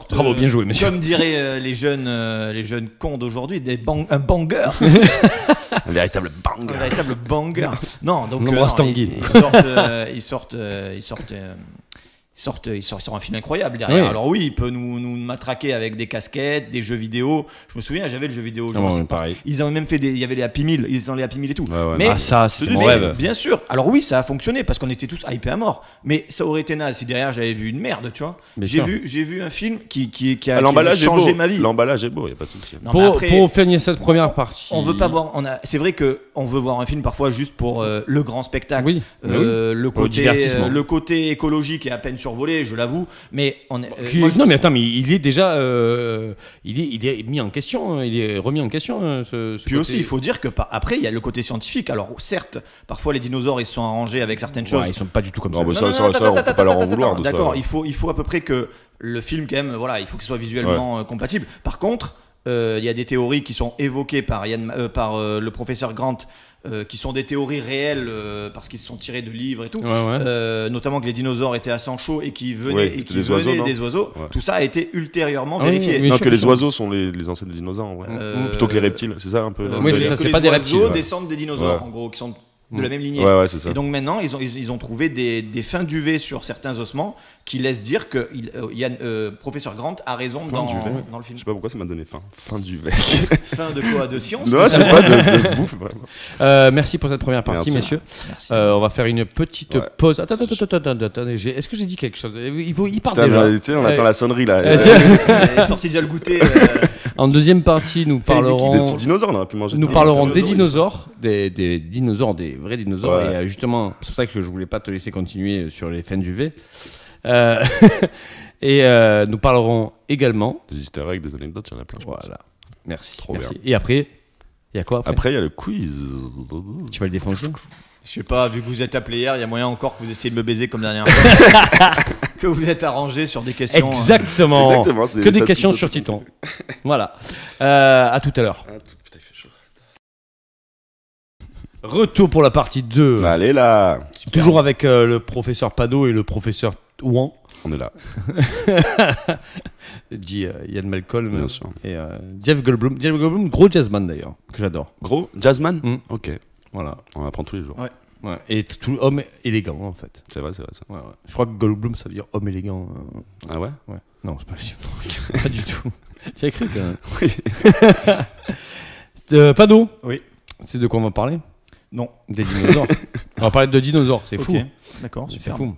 Bravo, bien joué, monsieur. comme diraient les jeunes cons d'aujourd'hui, un banger, Un véritable un bang. véritable banger. Non, donc On embrasse non, Tanguy. ils sortent sur un film incroyable derrière. Oui. Alors oui, il peut nous matraquer avec des casquettes, des jeux vidéo. Je me souviens, j'avais le jeu vidéo. Ah bon, Jurassic Park. pareil. Ils ont même fait il y avait les Happy Meal, ils ont les Happy Meal et tout. Ouais, ouais, mais Ah ça, c'était mon mais, rêve. bien sûr. Alors oui, ça a fonctionné parce qu'on était tous hypés à mort. Mais ça aurait été naze si derrière j'avais vu une merde, tu vois. Bien J'ai sûr. vu un film qui a L'emballage est changé beau. ma vie. L'emballage est beau, y a pas de souci. Non, mais après, Pour finir cette première partie. on veut pas voir. C'est vrai que on veut voir un film parfois juste pour le grand spectacle. Oui, mais oui. Le divertissement. le côté écologique est à peine survolé, je l'avoue. Mais on est. Non mais attends, mais il est déjà, il est mis en question, il est remis en question. Ce Puis côté- aussi, il faut dire que après, il y a le côté scientifique. Alors, certes, parfois les dinosaures ils sont arrangés avec certaines choses. Ouais, ils sont pas du tout comme Non, ça. mais Non, ça, non, ça, non, ça, attends, on peut attends, pas leur en attends, vouloir attends, de ça. D'accord, il faut à peu près que le film, quand même, voilà, il faut qu'il soit visuellement compatible. Par contre, il y a des théories qui sont évoquées par le professeur Grant, qui sont des théories réelles parce qu'ils se sont tirés de livres et tout. Ouais, ouais. Notamment que les dinosaures étaient à sang chaud et qui venaient, Ouais, et c'était qui des oiseaux, venaient non des oiseaux. Ouais. Tout ça a été ultérieurement Ah oui, vérifié. oui, Non, sûr, que les sûr. oiseaux sont les ancêtres des dinosaures, en vrai. Plutôt que les reptiles, c'est ça un peu. Oui, Que c'est ça, les c'est pas des reptiles, oiseaux ouais. descendent des dinosaures, Ouais. en gros, qui sont de la même lignée. Ouais, c'est ça. Et donc maintenant, ils ont trouvé des fins d'UV sur certains ossements qui laissent dire que professeur Grant a raison Fin dans du verre. le film. Je sais pas pourquoi ça m'a donné faim. Fin du verre. Fin de quoi? De science? Non, je sais pas, de bouffe, vraiment. Merci pour cette première partie, Merci. messieurs. Merci. On va faire une petite Ouais. pause. Attends, est-ce que j'ai dit quelque chose? Il parle Putain, déjà. mais, tu sais, on attend la sonnerie là. Tiens. Il est sorti déjà le goûter. En deuxième partie, nous Des parlerons. petits dinosaures, on aurait pu manger. Nous des parlerons des dinosaures. dinosaures, des dinosaures, des vrais dinosaures. Ouais. Et justement, c'est pour ça que je voulais pas te laisser continuer sur les fans du V. Euh, et nous parleront également. Des easter eggs, des anecdotes, il y en a plein, je pense. Voilà. Merci. Trop merci. bien. Et après, il y a quoi après, Après, il y a le quiz. Tu vas le défoncer. Je sais pas, vu que vous êtes appelé hier, il y a moyen encore que vous essayez de me baiser comme dernière fois. Que vous êtes arrangé sur des questions. Exactement. Exactement, c'est- Que des t'as questions tout- sur Titan. Voilà. À tout à l'heure. Ah, putain, il fait chaud. Retour pour la partie 2. Allez là. Toujours avec le professeur Pado et le professeur Ouan. On est là, Dit Ian Malcolm bien sûr. et Jeff Goldblum. Jeff Goldblum, gros jazzman d'ailleurs, que j'adore. Gros, Jazzman. Mm. Ok, Voilà. on apprend tous les jours. Ouais. Ouais. Et tout homme élégant en fait. C'est vrai, c'est vrai ça. Ouais, ouais. Je crois que Goldblum ça veut dire homme élégant. Ah ouais. Ouais. Non, c'est pas sûr. Pas du tout. Tu as cru quand même. Oui. Pado. Oui. C'est de quoi on va parler? Non. Des dinosaures. On va parler de dinosaures, c'est fou. Ok. D'accord, C'est super. fou.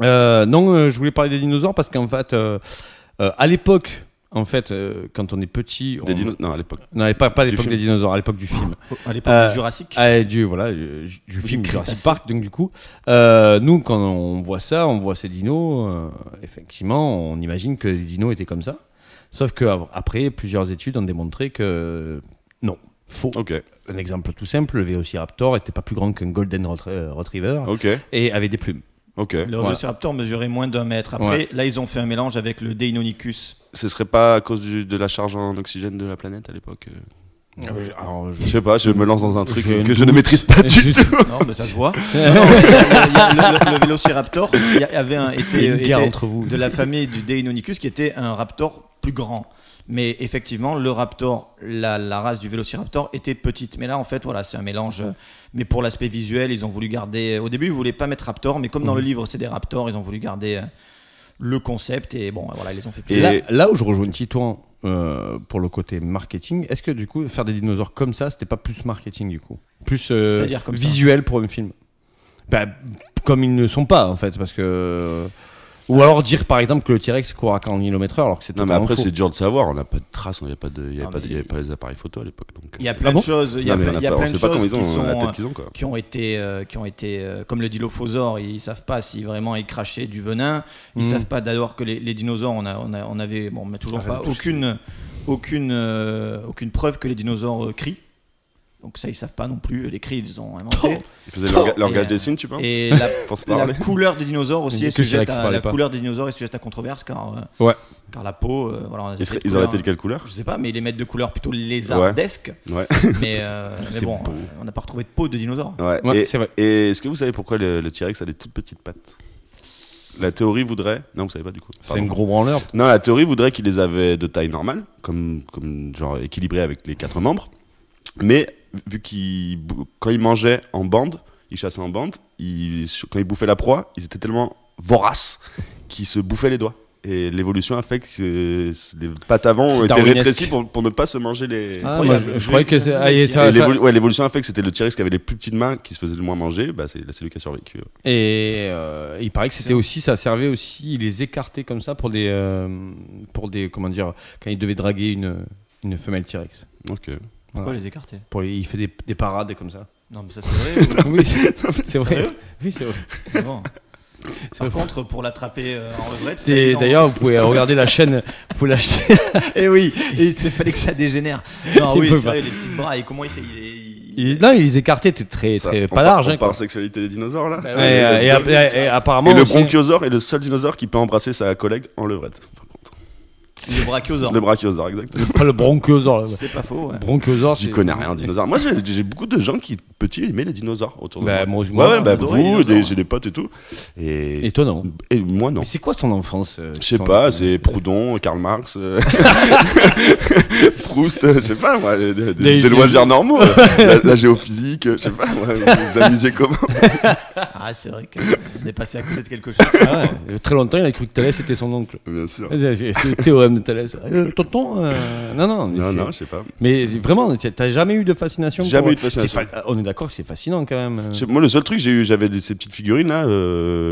Non, je voulais parler des dinosaures parce qu'en fait, à l'époque, en fait, quand on est petit, Non, à l'époque. non, pas à l'époque film. des dinosaures, à l'époque du film. À l'époque Euh, du Jurassique. Du film Crétacé. Jurassic Park. Donc du coup, nous, quand on voit ça, on voit ces dinos, effectivement, on imagine que les dinos étaient comme ça. Sauf que après, plusieurs études ont démontré que non, faux. Ok, Un exemple tout simple, le Vélociraptor était pas plus grand qu'un Golden Retriever ok, et avait des plumes. ok. Le Velociraptor mesurait moins d'1 mètre. Après, Ouais. là, ils ont fait un mélange avec le Deinonychus. Ce serait pas à cause de la charge en oxygène de la planète à l'époque Alors, Je sais pas, je me lance dans un truc Je que je ne doute. maîtrise pas du Je- tout. Non, mais ça se voit. Non, le Velociraptor Il y a une guerre était entre vous. de la famille du Deinonychus, qui était un raptor plus grand. Mais effectivement, le raptor, la race du Vélociraptor était petite. Mais là, en fait, voilà, c'est un mélange. Mais pour l'aspect visuel, ils ont voulu garder. Au début, ils voulaient pas mettre raptor, mais comme dans le livre, c'est des raptors, ils ont voulu garder le concept. Et bon, voilà, ils les ont fait plus. Et- Là où je rejoins Titouan pour le côté marketing, est-ce que du coup, faire des dinosaures comme ça, c'était pas plus marketing du coup? Plus C'est-à-dire comme ça. visuel pour un film? Bah, comme ils ne sont pas en fait, parce que. Ou alors dire par exemple que le T-Rex court à 40 km/h alors que c'est Non, mais totalement après, faux. c'est dur de savoir. On n'a pas de traces, il n'y avait Non, pas, mais- y avait pas les appareils photo à l'époque. Donc, Il y a Ah plein bon de choses. Il y a non, mais plein on de sait pas comment choses ils qui ont la sont. tête qu'ils ont, quoi. Qui ont été comme le dilophosaure, ils savent pas si vraiment ils crachaient du venin. Ils savent pas d'ailleurs que les dinosaures, on avait, bon, mais toujours Arrête pas de aucune preuve que les dinosaures crient. Donc ça, ils savent pas non plus. Les cris, ils ont inventé. Ils faisaient le langage Et, des signes, tu penses Et la, Pour se la parler couleur des dinosaures aussi Il y a est que sujette T-Rex qui à parlait la pas. couleur des dinosaures est sujette à controverse car Ouais. car la peau, voilà. on a des Ils auraient couleurs, été de quelle couleur je sais pas, mais ils les mettent de couleur plutôt lézardesque. Ouais. Mais C'est bon, beau. on n'a pas retrouvé de peau de dinosaure. Ouais. Ouais, Et, c'est vrai. et est-ce que vous savez pourquoi le T-Rex a des toutes petites pattes? La théorie voudrait. Non, vous savez pas du coup. C'est un gros branleur. Non, la théorie voudrait qu'il les avait de taille normale, comme genre équilibré avec les 4 membres. Mais vu quand ils mangeaient en bande, ils chassaient en bande, quand ils bouffaient la proie, ils étaient tellement voraces qu'ils se bouffaient les doigts. Et l'évolution a fait que les pattes avant ont C'est été darwinesque. rétrécies pour ne pas se manger les. Ah, moi, je croyais que c'est. Ah, et Et ça- l'évolution a fait que c'était le T-Rex qui avait les plus petites mains qui se faisait le moins manger, bah c'est lui qui a survécu. Et il paraît que c'était aussi, ça servait aussi, il les écartait comme ça pour des, comment dire, quand il devait draguer une femelle T-Rex. Ok. Pourquoi les écarter? Il fait des parades comme ça. Non, mais ça c'est vrai. Oui, c'est vrai. Sérieux Oui, c'est vrai. ou- Bon. Par contre, pour l'attraper en levrette, C'est d'ailleurs, vous pouvez regarder la chaîne. Vous pouvez l'acheter. Et oui, il fallait que ça dégénère. Non, Il oui, peut c'est pas. vrai, les petits bras. Et comment il fait Non, il les écartait très Ça, très on pas part- large. On hein, part quoi. sexualité des dinosaures là. Bah Et, ouais, et apparemment. Et le aussi- bronchiosaure est le seul dinosaure qui peut embrasser sa collègue en levrette. Par contre. Le brachiosaure. Le brachiosaure, exactement. Pas le bronchiosaure. Là. C'est pas faux. Ouais. Bronchiosaure, J'y c'est- connais rien en dinosaures. Moi, j'ai beaucoup de gens qui, petits, aimaient les dinosaures autour de Bah, moi. moi, Ouais, bah, j'adorais les vous, dinosaures. j'ai des potes et tout. Et, Et toi, non. et moi, non. Mais c'est quoi ton enfance Je sais pas, c'est Proudhon, Karl Marx, Proust, je sais pas, moi, des Les- loisirs normaux. La géophysique, musique, je sais pas, ouais, vous vous amusez comment? Ah, c'est vrai qu'on est passé à côté de quelque chose. Ah ouais, très longtemps, il a cru que Thalès était son oncle. Bien sûr. C'est le théorème de Thalès. Tonton Non, mais Non, c'est- non, je sais pas. Mais vraiment, t'as jamais eu de fascination Jamais pour- eu de fascination. On est d'accord que c'est fascinant quand même. Moi, le seul truc, j'avais ces petites figurines là,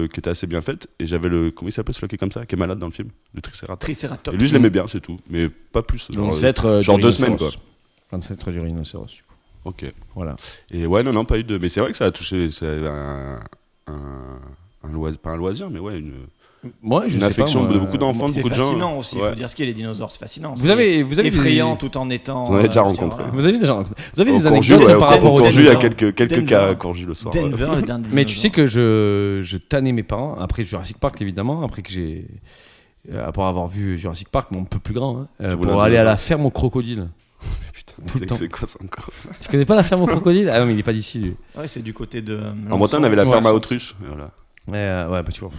qui étaient assez bien faites, et j'avais le. Comment il s'appelle celui qui est comme ça, qui est malade dans le film? Le Triceratops. Triceratops. Et lui, je l'aimais bien, c'est tout. Mais pas plus. L'ancêtre genre du 2 semaines, rhinocéros. L'ancêtre du rhinocéros. Du coup. Ok. Voilà. Et ouais, non, pas eu de. Mais c'est vrai que ça a touché. C'est un loisir, pas un loisir, mais ouais, Moi, je une sais affection pas, moi, de beaucoup d'enfants, de C'est beaucoup de gens. fascinant aussi, il Ouais. faut dire ce qu'il y a, les dinosaures, c'est fascinant. Vous avez effrayant des... tout en étant. On en a déjà je veux rencontré. dire, Vous avez des Au Courju, anecdotes ouais, par rapport au au Courju, il y a dinosaures. quelques Denver. cas à Courju le soir. Denver est un des Mais tu sais dinosaures. que je tannais mes parents après Jurassic Park évidemment, après que j'ai après avoir vu Jurassic Park, mon peu plus grand, hein, Tu voulais pour un aller à la dinosaure. ferme au crocodile. Putain, Tout le temps. c'est quoi ça encore? Tu connais pas la ferme au crocodile? Ah non, mais il est pas d'ici lui. Ouais, c'est du côté de. En Bretagne, on avait la Ouais, ferme à ça. Autruche. Voilà. Ouais, bah tu vois.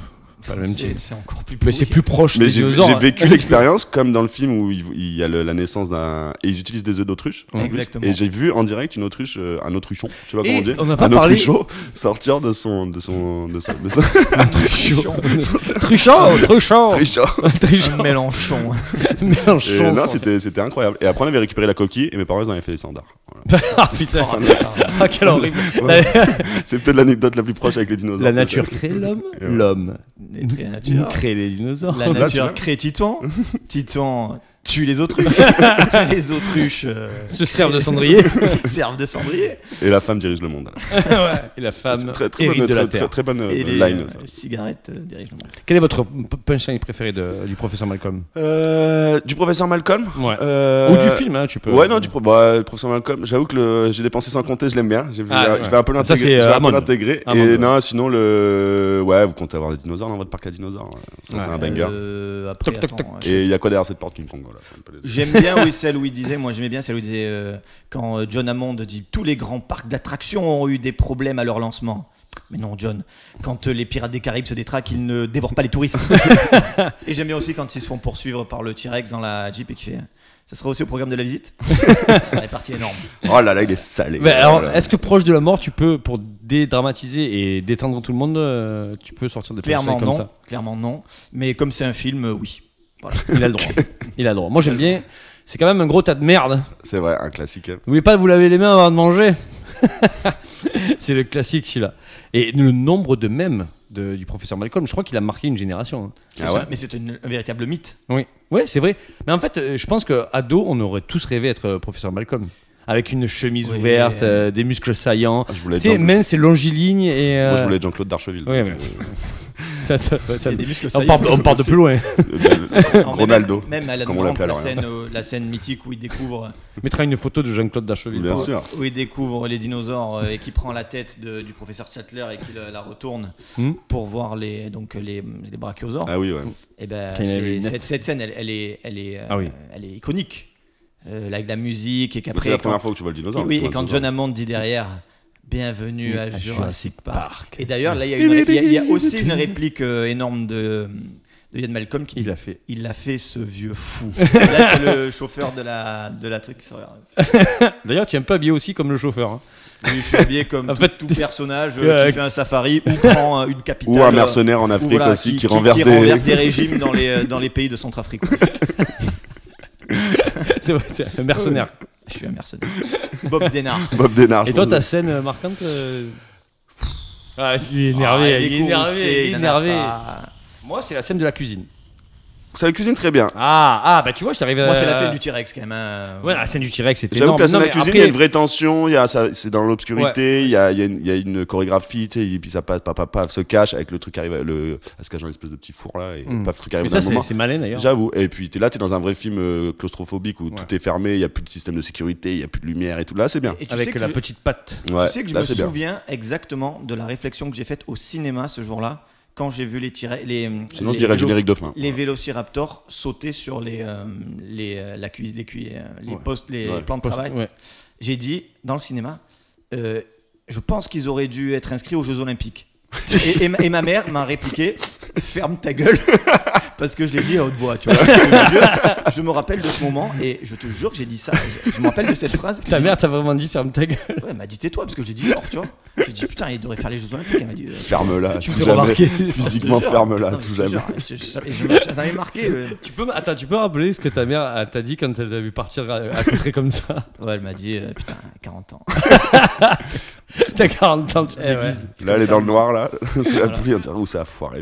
Pas le même type. C'est encore plus. Mais c'est pourri. plus proche Mais des j'ai dinosaures. vécu l'expérience comme dans le film où il y a la naissance d'un. Et ils utilisent des œufs d'autruche. en plus. Exactement. Et j'ai vu en direct une autruche, un autruchon, je sais pas comment on dit. on n'a pas Un parlé. autruchon sortir de son. Truchon. Truchon. Truchon. Un Mélenchon. Mélenchon. Et non, c'était incroyable. Et après, on avait récupéré la coquille et mes parents, ils en avaient fait des standards. Voilà. Ah putain. Ah quel horrible. C'est peut-être l'anecdote la plus proche avec les dinosaures. La nature crée l'homme, Et ouais. l'homme La nature. crée les dinosaures. La Là, tu nature vois. crée Titan. Titan tue les autruches. Les autruches Se servent de cendrier. servent de cendrier. Et la femme dirige le monde. Ouais. Et la femme C'est très hérite de la très, terre. très bonne Et les line. ça. cigarettes dirigent le monde. Quel est votre punchline préféré du professeur Malcolm? Du professeur Malcolm. Ouais. Euh, Ou du film, hein, tu peux. Ouais, non, le professeur Malcolm. J'avoue que j'ai dépensé sans compter, je l'aime bien. Je Ah, vais un peu Ça, l'intégrer. c'est, Je vais un peu Hammond. l'intégrer. Hammond, Et ouais. non, sinon, ouais, vous comptez avoir des dinosaures dans votre parc à dinosaures. Ça, c'est un banger. Après, Toc, toc, attends, toc. Et il y a quoi derrière cette porte King Kong voilà, c'est un peu les- J'aime bien, oui, celle où il disait, moi j'aimais bien celle où il disait, quand John Hammond dit tous les grands parcs d'attractions ont eu des problèmes à leur lancement. Mais non, John, quand les pirates des Caraïbes se détraquent, ils ne dévorent pas les touristes. Et j'aime bien aussi quand ils se font poursuivre par le T-Rex dans la Jeep et qui fait ça sera aussi au programme de la visite. Ça est parti énorme. Oh là là, il est salé. Mais alors, Voilà. est-ce que proche de la mort, tu peux, pour dédramatiser et détendre tout le monde, tu peux sortir des Clairement punchlines comme non, ça? clairement non. Mais comme c'est un film, oui. Voilà. Il a le droit. Il a le droit. Moi, j'aime bien. C'est quand même un gros tas de merde. C'est vrai, un classique. N'oubliez pas de vous laver les mains avant de manger. C'est le classique celui-là. Et le nombre de mèmes du professeur Malcolm, je crois qu'il a marqué une génération. Hein. C'est Ah ça, ouais mais c'est un véritable mythe. Oui, ouais, c'est vrai. Mais en fait, je pense qu'ado, on aurait tous rêvé être professeur Malcolm. Avec une chemise Oui, ouverte, des muscles saillants. Ah, je voulais Tu sais, mince et longiligne. Et, Moi, je voulais être Jean-Claude Darcheville. Ouais, mais- ça- Il y a des muscles on saillants. part de plus loin. Non, mais Ronaldo. Même Alan comme on Grant, l'appelle, la alors. scène mythique où il découvre. On mettra une photo de Jean-Claude Darcheville. Bien sûr. Où il découvre les dinosaures et qui prend la tête du professeur Sattler et qui la retourne Hmm. pour voir les brachiosaures. Ah oui, ouais. Et ben, Quand il avait les lunettes. cette scène, elle est Ah oui. elle est iconique. Avec la musique et C'est qu'après. la première fois que tu vois le dinosaure. Oui, tu vois et quand le John dinosaure. Hammond dit derrière bienvenue à Jurassic Park. Park. Et d'ailleurs, là, il y a aussi une réplique énorme de Ian Malcolm qui dit Il a fait. il a fait ce vieux fou. Et là, c'est le chauffeur de la truc qui se regarde. D'ailleurs, tu es un peu habillé aussi comme le chauffeur. Hein. Oui, je suis habillé comme En tout, fait, tout personnage Ouais. qui fait un safari ou prend une capitale. Ou un mercenaire en Afrique voilà, aussi qui renverse des. des régimes dans les pays de Centrafrique. C'est vrai, c'est un mercenaire. Je suis un mercenaire. Bob Denard. Bob Denard. Et toi, ta scène marquante Ah, il est énervé, il est énervé, il est énervé. Moi, c'est la scène de la cuisine. Ça la cuisine très bien. Bah tu vois, je t'arrive à... Moi, c'est la scène du T-Rex quand même. Hein. Ouais, la scène du T-Rex, c'était J'avoue énorme. que la scène de la Non, mais cuisine, il y a après- une vraie tension, c'est dans l'obscurité, il y a une chorégraphie, tu sais, et puis ça passe, paf, se cache avec le truc qui arrive, elle se cache dans l'espèce de petit four là, et paf, le truc arrive Mais à un ça, moment. c'est malin d'ailleurs. J'avoue. Et puis t'es dans un vrai film claustrophobique où tout est fermé, il y a plus de système de sécurité, il y a plus de lumière et tout. Là, c'est bien. Et tu sais Avec que la petite patte. Ouais, tu sais que je là, me c'est bien. souviens exactement de la réflexion que j'ai faite au cinéma ce jour-là quand j'ai vu Sinon, je dirais générique de fin. les vélociraptors sauter sur les postes, les Ouais. plans de travail. Ouais. J'ai dit dans le cinéma, je pense qu'ils auraient dû être inscrits aux Jeux Olympiques. Et ma mère m'a répliqué, ferme ta gueule, parce que je l'ai dit à haute voix, tu vois. Je me rappelle de ce moment et je te jure que j'ai dit ça. Je me rappelle de cette phrase. Ta mère t'a vraiment dit ferme ta gueule. Ouais, elle m'a dit tais-toi parce que j'ai dit genre, tu vois. J'ai dit putain, il devrait faire les Jeux Olympiques. Elle m'a dit Ferme-la, Tu me tout fais jamais. remarquer. Physiquement, ferme-la, Non, tout je te jamais. jure, ça m'avait marqué. Attends, tu peux rappeler ce que ta mère t'a dit quand elle t'a vu partir à côté comme ça? Ouais, elle m'a dit putain, 40 ans. T'as 40 ans, tu te Eh ouais. déguises. Là, elle est dans le noir, là, sous la pluie, on dirait où ça a foiré.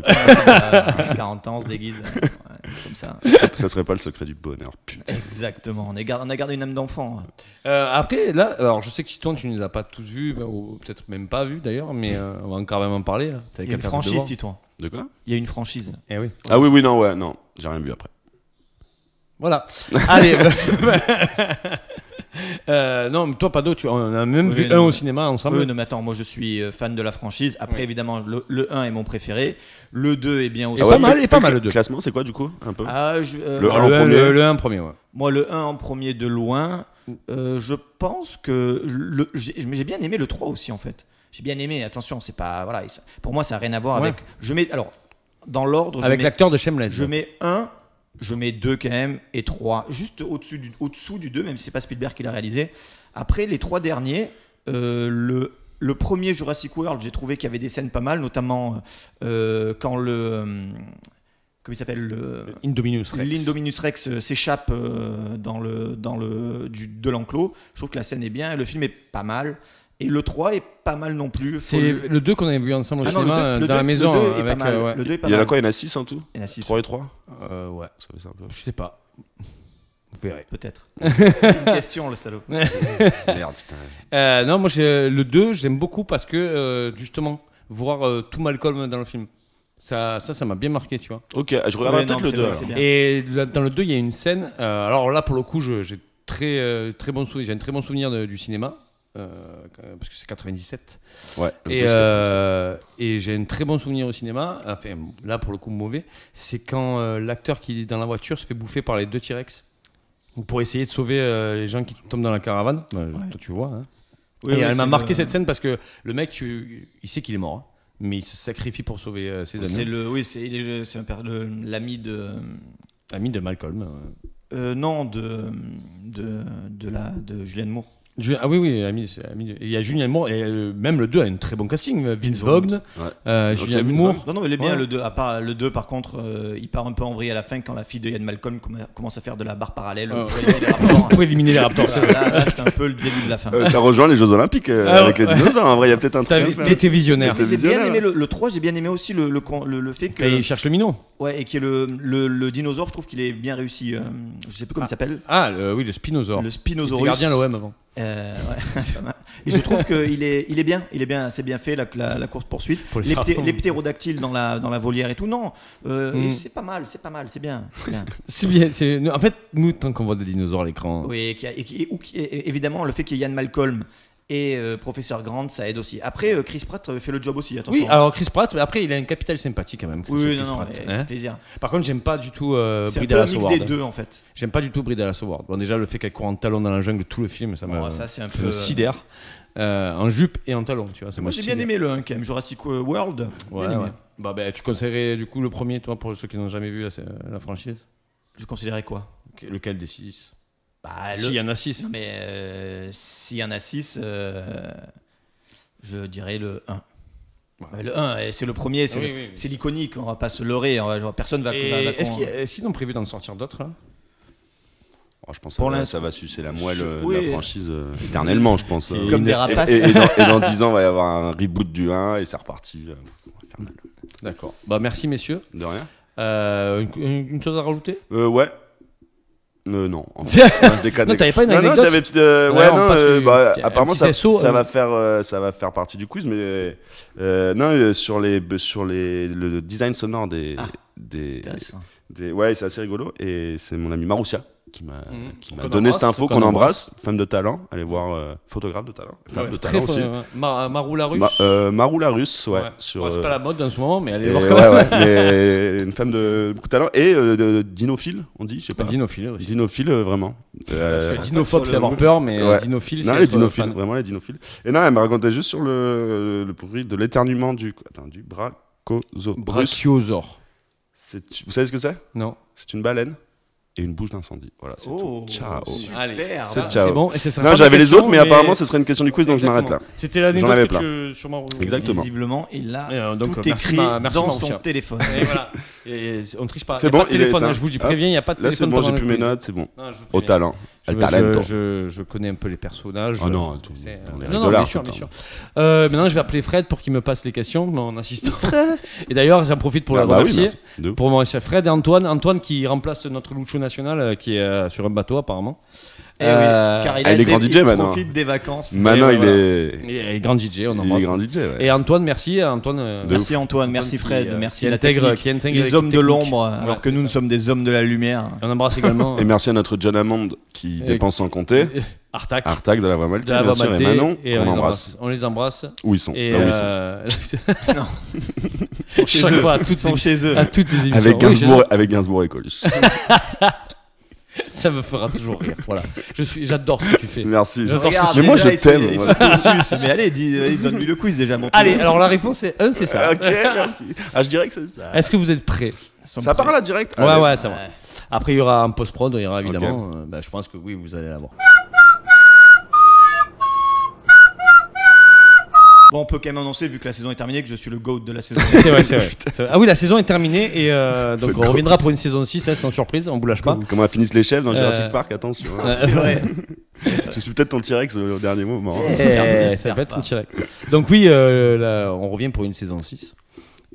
40 ans, on se déguise. Ouais, comme ça. Ça serait pas le secret du bonheur, putain. Exactement. On a gardé une âme d'enfant. Après, là, alors je sais que Titouan, tu ne les as pas tous vus, ou peut-être même pas vus d'ailleurs, mais on va quand même en parler. Là. T'avais Il y a qu'à une faire tes franchise, devoirs. Titouan. De quoi? Il y a une franchise. Eh oui. Ah oui, non, ouais, non, j'ai rien vu après. Voilà. Allez. Non, mais toi, Pado, on a même Oui, vu non, un au mais- cinéma ensemble. Oui, non, mais attends, moi je suis fan de la franchise. Après, Oui. évidemment, le 1 est mon préféré. Le 2 est bien aussi. pas mal, et pas mal, le deux. Classement, c'est quoi du coup? Un peu? Ah, Le Alors, un en premier. le 1 premier, ouais. moi, le 1 en premier de loin. Je pense que j'ai bien aimé le 3 aussi, en fait. J'ai bien aimé, attention, c'est pas. Voilà, pour moi, ça n'a rien à voir Ouais. avec. Je mets. Alors, dans l'ordre, Avec l'acteur de Shameless. je mets 1, je mets 2 quand même, et 3, juste au-dessous du 2, même si c'est pas Spielberg qui l'a réalisé. Après, les 3 derniers, le premier Jurassic World, j'ai trouvé qu'il y avait des scènes pas mal, notamment quand comment il s'appelle Indominus Rex. l'Indominus Rex s'échappe de l'enclos. Je trouve que la scène est bien, et le film est pas mal. Et le 3 est pas mal non plus. C'est le 2 qu'on avait vu ensemble au Ah non, cinéma, le dans la maison. le 2 est avec, pas mal. ouais. Le 2 est pas Il y en a mal. quoi? Il y en a 6 en tout? Il y en a 6. 3 et 3? Ouais. Ça fait ça un peu. Je sais pas. Vous verrez. Peut-être. Une question, le salaud. Merde, putain. Non, moi, le 2, j'aime beaucoup parce que, justement, voir tout Malcolm dans le film. Ça m'a bien marqué, tu vois. Ok, je regarderai Ouais, non, peut-être le c'est 2. vrai, alors. c'est bien. Et dans le 2, il y a une scène. Alors là, pour le coup, j'ai très bon souvenir. J'ai un très bon souvenir du cinéma. Parce que c'est 97. Ouais, le 2, c'est 87. Et j'ai un très bon souvenir au cinéma. Enfin, là, pour le coup, mauvais. C'est quand l'acteur qui est dans la voiture se fait bouffer par les 2 T-Rex. Pour essayer de sauver les gens qui tombent dans la caravane. Toi, tu vois. Hein. Oui, Et oui, elle m'a c'est marqué le- cette scène parce que le mec, il sait qu'il est mort. Hein, mais il se sacrifie pour sauver ses C'est amis. c'est l'ami de. Ami de Malcolm. Non, de Julianne Moore. Ah oui, il y a Julianne Moore et même le 2 a un très bon casting. Vince Vaughn, Ouais. Julianne Vince Moore. Non, mais il est bien Ouais. le 2. À part le 2, par contre, il part un peu en vrille à la fin quand la fille de Ian Malcolm commence à faire de la barre parallèle. Oh. Pour éliminer les rapports. Pour éliminer les Raptors. c'est vrai. Là, c'est un peu le début de la fin. Ça rejoint les Jeux Olympiques Ah, avec les ouais. dinosaures. En vrai, il y a peut-être un truc à faire. T'étais visionnaire. T'étais J'ai bien visionnaire. aimé le 3, j'ai bien aimé aussi le fait que. Quand il cherche le minot. Ouais, et qui est le dinosaure, je trouve qu'il est bien réussi. Je sais plus comment il s'appelle. Ah, oui, le Spinosaure. Le Il était Spinosaurus. gardien à l'OM avant. Ouais, c'est pas mal. Et je trouve qu'il est, il est bien, c'est bien fait la course poursuite. Pour les faire Les ptérodactyles dans la volière et tout, non, Mm. c'est pas mal, c'est bien. c'est bien. C'est bien. En fait, nous, tant qu'on voit des dinosaures à l'écran. Oui, évidemment, le fait qu'il y ait Ian Malcolm et Professeur Grant, ça aide aussi. Après, Chris Pratt fait le job aussi, attention. Oui, alors Chris Pratt, après, il a un capital sympathique quand même. Oui, Chris non, Pratt, mais hein. plaisir. Par contre, j'aime pas du tout C'est un Brie peu un Dallas mix Howard. des deux, en fait. J'aime pas du tout Brie Dallas Howard. Bon, déjà, le fait qu'elle court en talons dans la jungle tout le film, ça Bon, ça, c'est un me peu. sidère. En jupe et en talons, tu vois. Ça Moi, me j'ai bien sidère. aimé le 1 quand même, Jurassic World. Ouais, Bien aimé. ouais. Bah, tu conseillerais du coup le premier, toi, pour ceux qui n'ont jamais vu la franchise. Je considérais quoi? Lequel des 6? Bah, S'il y en a 6. Non, mais s'il y en a 6, je dirais le 1. Ouais, le 1, c'est le premier, c'est Oui, oui. c'est l'iconique, on va pas se leurrer, personne va. Est-ce qu'ils ont prévu d'en sortir d'autres là? Oh, je pense Pour que l'instant- ça va sucer la moelle Oui. de la franchise éternellement, je pense. Et Comme des Et, rapaces. et dans 10 ans, il va y avoir un reboot du 1 et c'est reparti. On va faire mal. D'accord. Bah, merci, messieurs. De rien. Une chose à rajouter? Ouais. Non, en fait, non, je déconne. Non, t'avais pas une Non, anecdote j'avais petite. Ouais, Ouais, on non, passe une- un apparemment petit ça, saut, ça va faire partie du quiz, mais non, sur le design sonore des Intéressant. ouais, c'est assez rigolo et c'est mon ami Maroussia qui m'a Qu'on donné cette embrasse, info qu'on embrasse, femme de talent, allez voir photographe de talent, femme Ouais, de très talent fort, aussi. ouais. Marou la russe. Marou la russe, ouais, Ouais. sur Ouais, c'est pas la mode en ce moment, mais allez et voir ouais, quand même. ouais, mais une femme de beaucoup de talent et dinophile, on dit, je sais pas. Dinophile aussi. Dinophile, vraiment. Parce que dinophobe, sur c'est le- avoir peur, mais Ouais. dinophile, Non, c'est les être dinophiles, fan. vraiment les dinophiles. Et non, elle me racontait juste sur le bruit de l'éternuement du brachiosaurus. Brachiosaure. Vous savez ce que c'est? Non. C'est une baleine et une bouche d'incendie. Voilà, c'est tout. Ciao. Allez, C'est c'est bon. Et Non, j'avais les autres, mais apparemment, ce serait une question du quiz, donc je m'arrête là. C'était J'en avais l'anecdote plein. que tu sûrement. Exactement. Visiblement, il a Donc, tout merci écrit merci dans son Marcia. téléphone. Et voilà. Et on triche pas. C'est Il y a bon, pas de il est téléphone. éteint. Je vous dis, Hop. préviens, il n'y a pas de Là, c'est téléphone bon, j'ai pendant plus le mes quiz. notes, c'est bon. Non, je vous Au préviens. talent. Je- Al talento. Je connais un peu les personnages. Oh non, tout. C'est- On est non, rigolard bien sûr, tout le bien temps. sûr. Maintenant, je vais appeler Fred pour qu'il me passe les questions, mon assistant. Et d'ailleurs, j'en profite pour le Bah oui, remercier. merci. De ouf. Pour moi, c'est Fred et Antoine. Antoine qui remplace notre Lucho national qui est sur un bateau apparemment. Eh oui, car il est grand DJ maintenant. profite des vacances. Maintenant, Et il voilà. est. Il est grand DJ, on en Il est grand DJ, ouais. Et Antoine, merci. Antoine, Merci Antoine, merci Fred, merci à la technique. qui intègre Les l'équipe hommes de technique. l'ombre, Voilà, alors que c'est nous ça. sommes des hommes de la lumière. On embrasse également Et merci à notre John Hammond qui dépense sans compter. Artac. Artac de la voix de maltaise, la bien Voix sûr, et Maltais, Manon, et qu'on on les embrasse. On les embrasse. Où ils sont Et Là où ils sont. Chez chaque eux. fois, à toutes Ils sont les- chez eux. à toutes les émissions. Avec Oui, Gainsbourg, avec Gainsbourg et Coluche. ça me fera toujours rire. Voilà. J'adore ce que tu fais. Merci. J'adore ce Regarde, Mais moi, déjà, je ils sont- t'aime, Ils sont voilà. tous sus. Mais allez, donne-lui le quiz déjà, mon Allez, alors la réponse est 1, c'est ça. Ok, merci. Ah, je dirais que c'est ça. Est-ce que vous êtes prêts? Ça part là direct? Ouais, Allez. ouais, ça va. Après, il y aura un post-prod, il y aura évidemment. Je pense que oui, vous allez l'avoir. Bon, on peut quand même annoncer, vu que la saison est terminée, que je suis le GOAT de la saison. C'est vrai, c'est vrai. C'est vrai. Ah oui, la saison est terminée et donc on reviendra pour une saison 6, sans surprise, on vous lâche pas. Comment finissent les chefs dans Jurassic Park? Attention. hein. C'est vrai. Je suis peut-être ton T-Rex au dernier moment. hein. Ça peut être une direct. Donc oui, là, on revient pour une saison 6.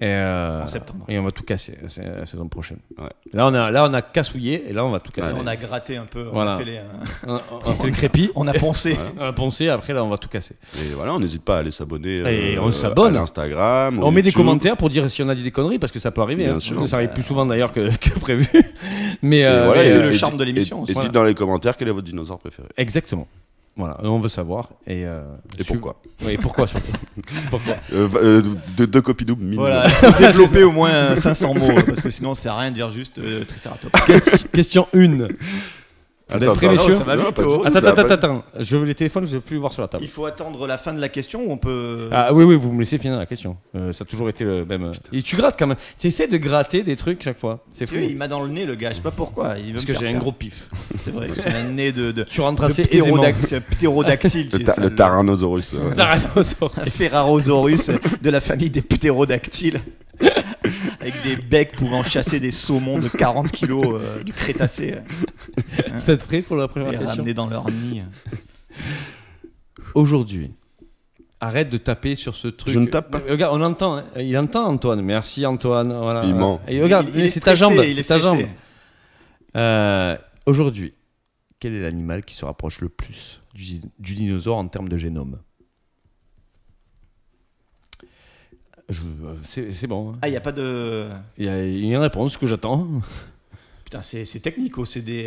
En septembre. Et on va tout casser, c'est la saison prochaine. Ouais. Là, on a cassouillé et là, on va tout casser. On a gratté un peu, Voilà. on a fait On fait le crépi, on a poncé. on a poncé, après, là, on va tout casser. Et voilà, on n'hésite pas à aller s'abonner Et on s'abonne. à l'Instagram. au On met des YouTube. commentaires pour dire si on a dit des conneries, parce que ça peut arriver. Bien hein. sûr. Ça arrive plus souvent d'ailleurs que prévu. Mais Et voilà, c'est et- le et charme di- de l'émission. Et Voilà. dites dans les commentaires quel est votre dinosaure préféré. exactement. Voilà, on veut savoir. Et Pourquoi. Oui, pourquoi surtout. Pourquoi Deux copies doubles minimum. Voilà, il faut développer au moins 500 mots, parce que sinon, ça sert à rien de dire juste Triceratops. Question 1. Vous êtes prêts, messieurs? ça va non, vite, pas du oh. tout, Attends, ça va pas- attends. Je veux les téléphones, je ne veux plus les voir sur la table. Il faut attendre la fin de la question ou on peut. Ah oui, vous me laissez finir la question. Ça a toujours été le même. Et tu grattes quand même. Tu essaies de gratter des trucs chaque fois. C'est fou. Tu vois, il m'a dans le nez, le gars, je sais pas pourquoi. Il veut Parce me que faire j'ai un perdre. gros pif. C'est vrai, j'ai un nez de Tu rentres assez aisément. ptérodactyle. Le, le Tyrannosaurus. ouais. Tyrannosaurus. Un Ferrarosaurus de la famille des ptérodactyles. Avec des becs pouvant chasser des saumons de 40 kilos du Crétacé Vous êtes prêts pour la première et question? ramener dans leur nid. Aujourd'hui, arrête de taper sur ce truc. Je ne tape pas. Regarde, on entend. Hein. Il entend Antoine. Merci Antoine. Voilà. Il ment. Et regarde, Il est c'est ta stressé, jambe. il est C'est ta stressé. jambe. Aujourd'hui, quel est l'animal qui se rapproche le plus du dinosaure en termes de génome? C'est bon. Hein. Ah, il n'y a pas de. Il y a une réponse que j'attends. Putain, c'est technico, c'est des.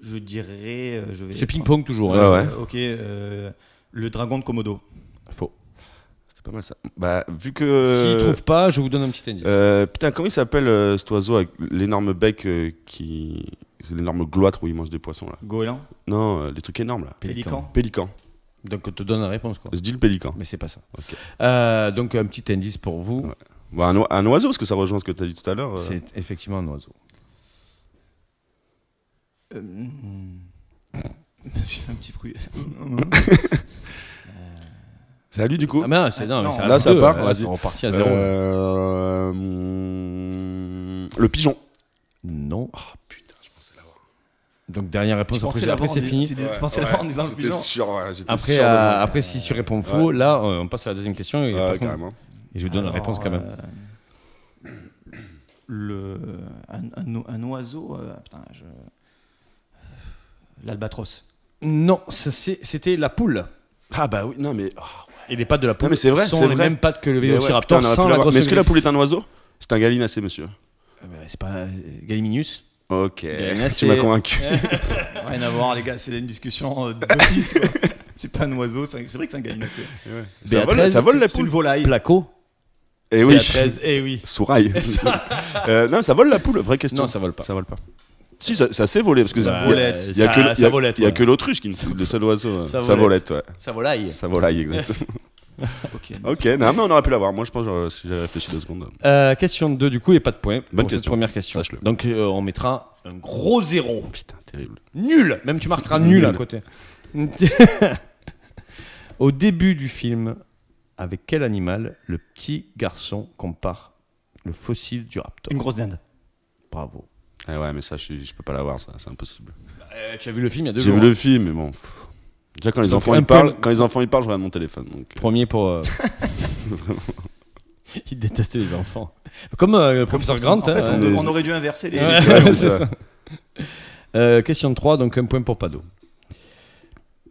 Je dirais. Je vais C'est prendre- ping-pong toujours. Ouais, hein. ouais. Ok, le dragon de Komodo. Faux. C'était pas mal ça. Bah, vu que. S'il trouve pas, je vous donne un petit indice. Putain, comment il s'appelle cet oiseau avec l'énorme bec qui. C'est l'énorme gloître où il mange des poissons là. Goéland. Non, les trucs énormes là. Pélican. Pélican. Donc on te donne la réponse quoi. Je dis le pélican. Mais c'est pas ça. Ok. Donc un petit indice pour vous. Ouais. Bon, un oiseau, parce que ça rejoint ce que tu as dit tout à l'heure. C'est effectivement un oiseau. J'ai fait un petit bruit. C'est à lui du coup. Ah mais non, c'est non, mais non, c'est à là, vous ça deux, part, là, vas-y. c'est reparti à zéro. Le pigeon. Non. Oh putain, je pensais l'avoir. Donc dernière réponse. Tu pensais Après l'avoir c'est en fini. Tu pensais l'avoir en disant le J'étais pigeon. sûr, ouais, j'étais Après, sûr de moi. après si tu réponds faux, là on passe à la deuxième question et, par Ouais, contre- carrément. et je vous donne la réponse quand même. Un oiseau. Putain, l'albatros. Non, c'était la poule. Ah bah oui, non mais. Oh, Et les pattes de la poule mais c'est vrai, sont c'est les vrai. mêmes pattes que le mais ouais, vélociraptor putain, on aurait sans pu la l'avoir. grosse Mais est-ce que la griffe. poule est un oiseau? C'est un gallinacé, monsieur. C'est pas Galliminus. Ok, Gallinacé. tu m'as convaincu. Rien à voir, les gars, c'est une discussion d'autiste. Quoi. C'est pas un oiseau, c'est vrai que c'est un gallinacé. Ça vole la C'est une poule. volaille. Placo. Eh oui. Eh oui. Souraille. Non, ça vole la poule, vraie question. Non, ça vole pas. Ça vole pas. Si, ça sait voler, parce que Ça- volette. il y a que ça volette, il y a ouais. que l'autruche qui ne le seul oiseau. Ça Ça volette, ouais. Ça volaille. Ça volaille, exactement. Ok. Ok, non, mais on aurait pu l'avoir. Moi, je pense, si j'avais réfléchi 2 secondes. Question 2, du coup, et pas de point. Bonne pour cette question. première question. Sache-le. Donc, on mettra un gros 0. Putain, terrible. Nul. Même tu marqueras nul à côté. Au début du film, avec quel animal le petit garçon compare le fossile du raptor? Une grosse dinde. Ah Bravo. ouais, mais ça, je peux pas l'avoir, ça, c'est impossible. Tu as vu le film il y a 2 J'ai jours. vu le film, mais bon. Déjà, quand les Donc, enfants un ils peu- parlent, je regarde mon téléphone. Donc, Premier pour. Il détestait les enfants. Comme le professeur Grant. En fait, hein. on aurait dû inverser les. Ouais, Ouais, c'est c'est ça. Question 3, donc un point pour Pado.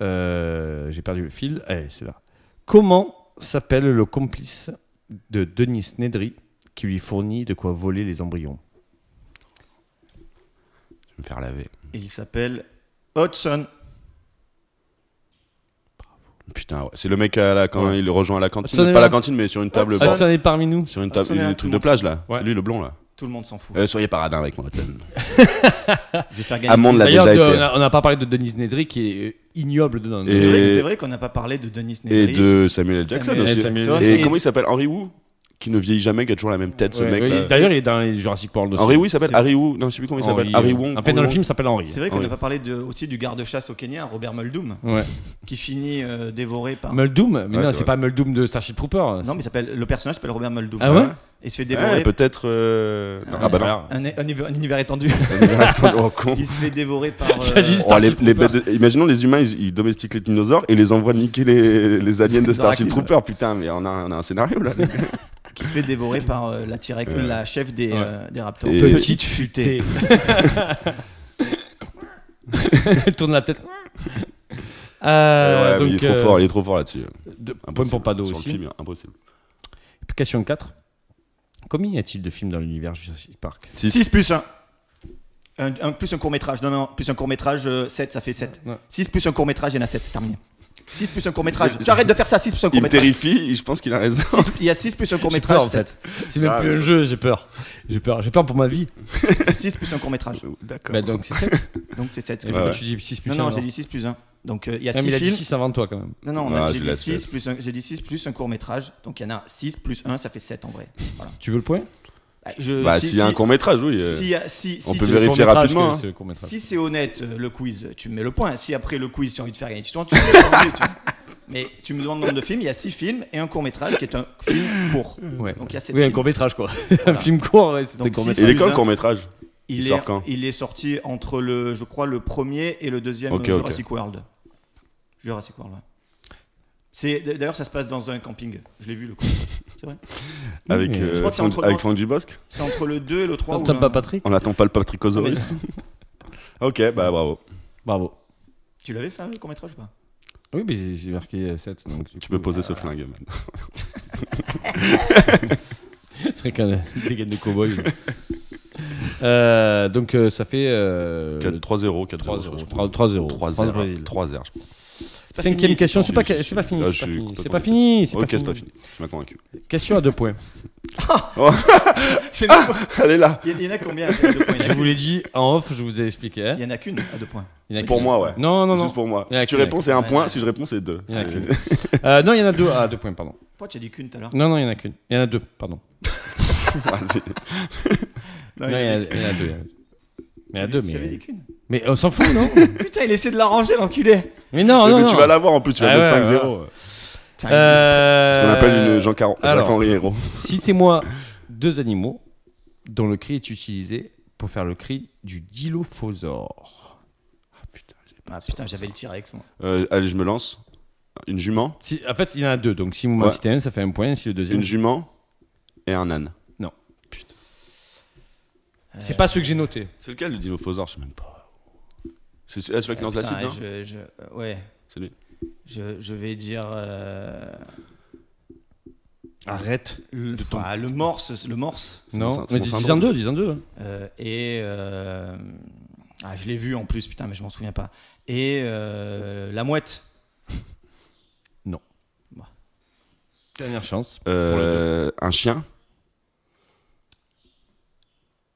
J'ai perdu le fil. Allez, c'est là. Comment s'appelle le complice de Denis Nedry qui lui fournit de quoi voler les embryons? je vais me faire laver. Il s'appelle Hudson. Putain, ouais. C'est le mec quand il le rejoint à la cantine. Hudson est Pas là. la cantine, mais sur une table. Hudson est parmi nous. Sur une table, Hudson est là, un tout truc le de monde plage là. Ouais. C'est lui le blond là. Tout le monde s'en fout. Soyez paradin avec moi, Hudson. Je vais faire gagner. Amand l'a D'ailleurs, déjà été. on n'a pas parlé de Denis Nedry qui est ignoble dedans. Et- C'est vrai qu'on n'a pas parlé de Denis Et Nedry. de Samuel L. Jackson Samuel aussi. L. Jackson. Jackson. Et comment il s'appelle? Henry Wu? Qui ne vieillit jamais, qui a toujours la même tête, ce Ouais, mec ouais, là. D'ailleurs, il est dans les Jurassic World aussi. Henry Wu, il s'appelle C'est- Harry Wu. Non, je sais plus comment il s'appelle. Harry Wong. En fait, dans le film, il s'appelle Henry. C'est vrai qu'on Oui. n'a pas parlé aussi du garde-chasse au Kenya, Robert Muldoon, Ouais. qui finit dévoré par. Muldoom, mais Ouais, non, c'est c'est pas Muldoom de Starship Trooper. Non, mais le personnage s'appelle Robert Muldoon. Ah ouais Et il se fait dévorer. Ouais, peut-être. Non, Ah, ah bah non. frère. Un univers étendu. Attends, oh, con. Il se fait dévorer par. Ça dit- Oh, les Starship bêtes imaginons les humains, ils domestiquent les dinosaures et les envoient niquer les aliens de Starship Arachnides. Troopers. Putain, mais on a un scénario là. les gars. qui se fait dévorer par la T-Rex, la chef des raptors. Et- Petite futée. Elle tourne la tête. Ouais, mais donc, il est trop fort là-dessus. point pour Pado Sur le aussi. film, impossible. Question 4. Combien y a-t-il de films dans l'univers Jurassic Park? 6 plus 1. Plus un court-métrage. Non, plus un court-métrage, 7, ça fait 7. Ouais. 6 plus un court-métrage, il y en a 7, c'est terminé. 6 plus un court-métrage. J'arrête de faire ça, 6 plus un Il me court-métrage. terrifie, je pense qu'il a raison. Il y a 6 plus un J'ai court-métrage, peur, en 7. fait. C'est même Ah, plus un je- jeu, j'ai peur. J'ai peur pour ma vie. 6 plus un court-métrage. D'accord. Bah, donc c'est 7. Donc c'est 7. Et pourquoi tu dis 6 plus Non, 1 j'ai dit 6 plus 1. Donc il y a Ah, mais 6 il a dit films. 6 avant toi quand même. Non, Ah, j'ai tu dit laisses, 6 plus j'ai dit 6 plus un court-métrage. Donc il y en a 6 plus 1, ça fait 7 en vrai. Voilà. Tu veux le point? Bah, s'il y a un court-métrage, oui. On peut vérifier rapidement, hein. Si c'est honnête le quiz, tu me mets le point. Si après le quiz, tu as envie de faire gagner du temps, tu me mets le point. Tu vois. Mais tu me demandes le nombre de films, il y a 6 films et un court-métrage qui est un film court. Ouais. Donc il y a 7 Oui, un films. court-métrage quoi. Voilà. Un film court, ouais, c'était Donc, court-métrage. Et plus l'école, un. court-métrage Il sort quand Il est sorti entre je crois, le premier et le deuxième Ok, Jurassic World. Jurassic World, ouais. D'ailleurs, ça se passe dans un camping. Je l'ai vu, le coup. C'est vrai. Avec, Je crois que c'est entre- avec Franck Dubosc. C'est entre le 2 et le 3. On ou tape le- pas Patrick? On n'attend pas le Patrick Ozoris. Ok, bah bravo. Bravo. Tu l'avais ça, le court-métrage ou pas? Oui, mais j'ai marqué 7. Donc, Tu peux poser ce flingue, man. C'est vrai qu'un dégaine de cowboy. Donc ça fait 3-0, 4-0. 3-0. 3-0. 3-0. Brésil. 3-0. pas Cinquième fini, question, tu c'est penses. pas c'est pas fini. Ah, C'est je pas suis fini. complètement C'est pas fini. Ok, c'est pas fini. Tu m'as convaincu. Question à 2 points. C'est Elle est là. Il y en a combien à 2 points? Je vous l'ai dit en off, je vous ai expliqué. hein. Il y en a qu'une à 2 points. Il y en a Pour qu'une. moi, ouais. Non, non, non. Juste pour moi. Il y en a Si tu qu'une, réponds, c'est un ouais, point. ouais. Si je réponds, c'est 2. Il y en a qu'une. Non, il y en a 2 à 2 points, pardon. Pourquoi tu as dit qu'une tout à l'heure? Non, non, il y en a qu'une. Il y en a 2, pardon. Vas-y. Non, il y en a 2. Mais il y en a 2, J'avais dit mais. qu'une. Mais on s'en fout, non? Putain, il essaie de l'arranger, l'enculé. Mais non, non, Mais non. tu vas l'avoir en plus, tu vas Ah mettre ouais, 5-0. Putain, C'est ce qu'on appelle une alors, Jacques-Henri Hérault. Citez-moi 2 animaux dont le cri est utilisé pour faire le cri du dilophosaure. Ah putain, j'avais le T-Rex, moi. Allez, je me lance. Une jument, En fait, il y en a 2, donc si vous m'en Ouais. citez un, ça fait un point. Si le deuxième. une jument et un âne. C'est pas ceux que j'ai notés. C'est lequel le dilophosaure? Je sais même pas. C'est celui qui lance l'acide, non? Ouais. C'est lui. Je vais dire Arrête. le morse, le morse. C'est Non, mon mais syndrome. dis-en 2, dis-en 2. Je l'ai vu en plus, putain, mais je m'en souviens pas. Et la mouette. Dernière chance. Un chien.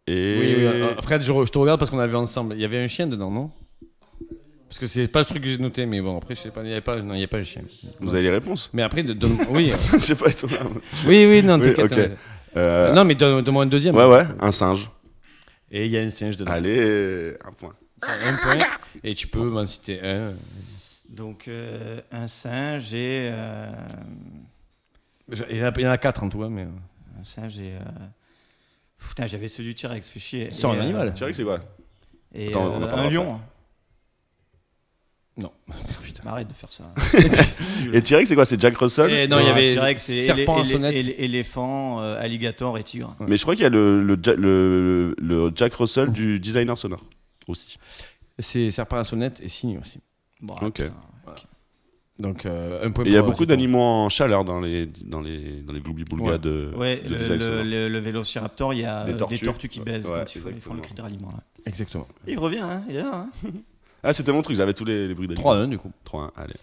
Et. Oui, Fred, je te regarde parce qu'on a vu ensemble. Il y avait un chien dedans, non? Parce que c'est pas le truc que j'ai noté, mais bon, après, je sais pas, il n'y a pas le chien. Vous avez les réponses? Mais après, oui. Je sais pas, étonnant. Oui, non, Oui, t'inquiète. ok. Non, mais donne-moi un deuxième. Ouais, un singe. Et il y a un singe dedans. Allez, un point. Un point. Et tu peux m'en citer un. Donc, un singe et. Il y en a 4 en tout, hein, mais. Un singe et. Putain, j'avais celui du T-Rex, fait chier. C'est un animal. T-Rex, c'est quoi? Et Attends, on en un parlera lion. Non. Mais arrête de faire ça. Et T-Rex, c'est quoi? C'est Jack Russell? Et non, il y avait T-Rex, c'est serpent à sonnette. éléphant, alligator et tigre. Mais je crois qu'il y a le Jack Russell du designer sonore aussi. C'est serpent à sonnette et cygne aussi. Bon, Ok. putain, Donc, un point Et il y a pour- beaucoup d'animaux en chaleur dans les gloubi-boulgas Ouais. de Ouais, de design sonore. le vélociraptor, il y a Des des tortues. tortues qui baisent Ouais, quand ils font le exactement. cri de ralliement. Là. Exactement. Il revient, hein, il est là. Hein. Ah, c'était mon truc, j'avais tous les bruits d'animaux. 3-1 du coup. 3-1, allez.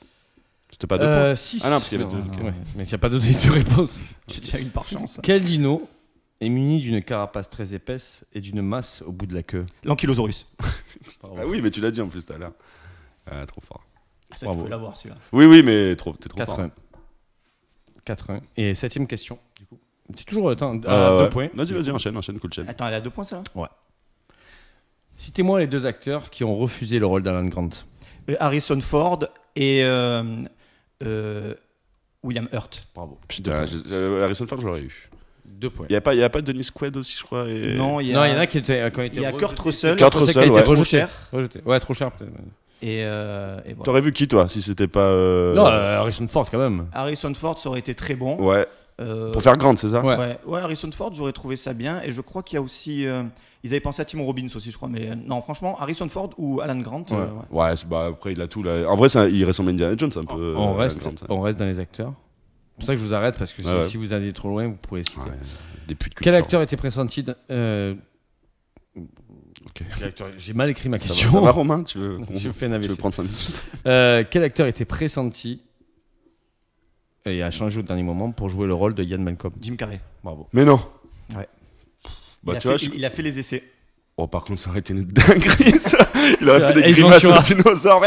C'était pas 2 points. 6. Ah non, parce qu'il y avait deux, ok. Ouais, mais il n'y a pas d'autre de réponse. J'ai déjà une par chance. Quel dino est muni d'une carapace très épaisse et d'une masse au bout de la queue? L'ankylosaurus. Ah oui, mais tu l'as dit en plus tout à l'heure. Ah, trop fort. Ah, ça, Bravo. tu peux l'avoir celui-là. Oui, mais t'es trop fort. 4-1. 4-1. Et 7ème question, du coup. C'est toujours 2 Ouais. points. Vas-y, enchaîne, cool chaîne. Attends, elle a 2 points, ça Citez-moi les 2 acteurs qui ont refusé le rôle d'Alan Grant. Harrison Ford et William Hurt. Bravo. Putain, Harrison Ford, j'aurais eu. 2 points. Il y a pas Dennis Quaid aussi, je crois. Et... Non, il y Non, a, il y en a qui ont été il y a Kurt Russell. Kurt Russell, qui a été ouais. Trop rejeté. cher. Rejeté. Ouais, trop cher peut-être. Et voilà. T'aurais vu qui, toi, si c'était pas. Non, Harrison Ford quand même. Harrison Ford, ça aurait été très bon. Ouais. Euh, Pour faire Grant, c'est ça? Ouais. Ouais, Harrison Ford, j'aurais trouvé ça bien. Et je crois qu'il y a aussi. Ils avaient pensé à Tim Robbins aussi, je crois. Mais non, franchement, Harrison Ford ou Alan Grant. Ouais. Ouais, bah, après, il a tout là. En vrai, il ressemble à Indiana Jones un peu. On Alan reste, Grant, ça. on reste dans les acteurs. C'est pour ça que je vous arrête parce que Ouais. si vous allez trop loin, vous pourrez citer. Ouais, des putes de Quel culture. acteur était pressenti Ok. Quel acteur- J'ai mal écrit ma Ça question. va, Romain? Tu veux Je fais un tu veux AVC. prendre 5 minutes? Quel acteur était pressenti et a changé au dernier moment pour jouer le rôle de Ian Malcolm? Jim Carrey. Bravo. Mais non. Ouais. Bah, il, tu vois, il a fait les essais. Oh, par contre, ça aurait été une dinguerie, ça. Il aurait C'est fait des Ace grimaces Ventura. au dinosaure.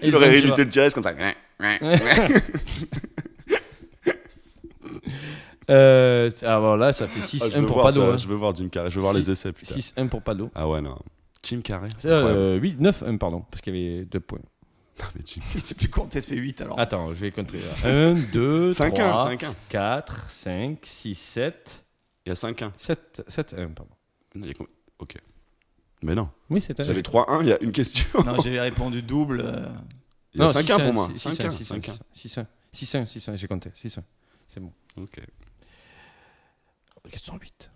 Il aurait Ventura. évité le T-Rex comme ça. Alors là, ça fait Ah, 6-1 je veux pour voir Pado. ça, hein. je veux voir Jim Carrey, je veux voir les essais, putain. 6-1 pour Pado. Ah ouais, non. Jim Carrey. incroyable. 9-1, pardon, parce qu'il y avait 2 points. Non, mais Jim C'est plus compté, ça fait 8 alors. Attends, je vais compter. 1, 2, 5-1, 3, 5-1. 4, 5, 6, 7. Il y a 5-1. 7-1, pardon. Non, il y a combien? Ok. Mais non. Oui, c'est un. J'avais 3-1, il y a une question. Non, j'ai répondu double. Il y a Non, 5-1 pour moi. 6-1, 5-1. 6-1, j'ai compté. 6-1. C'est bon. Ok. Question 8.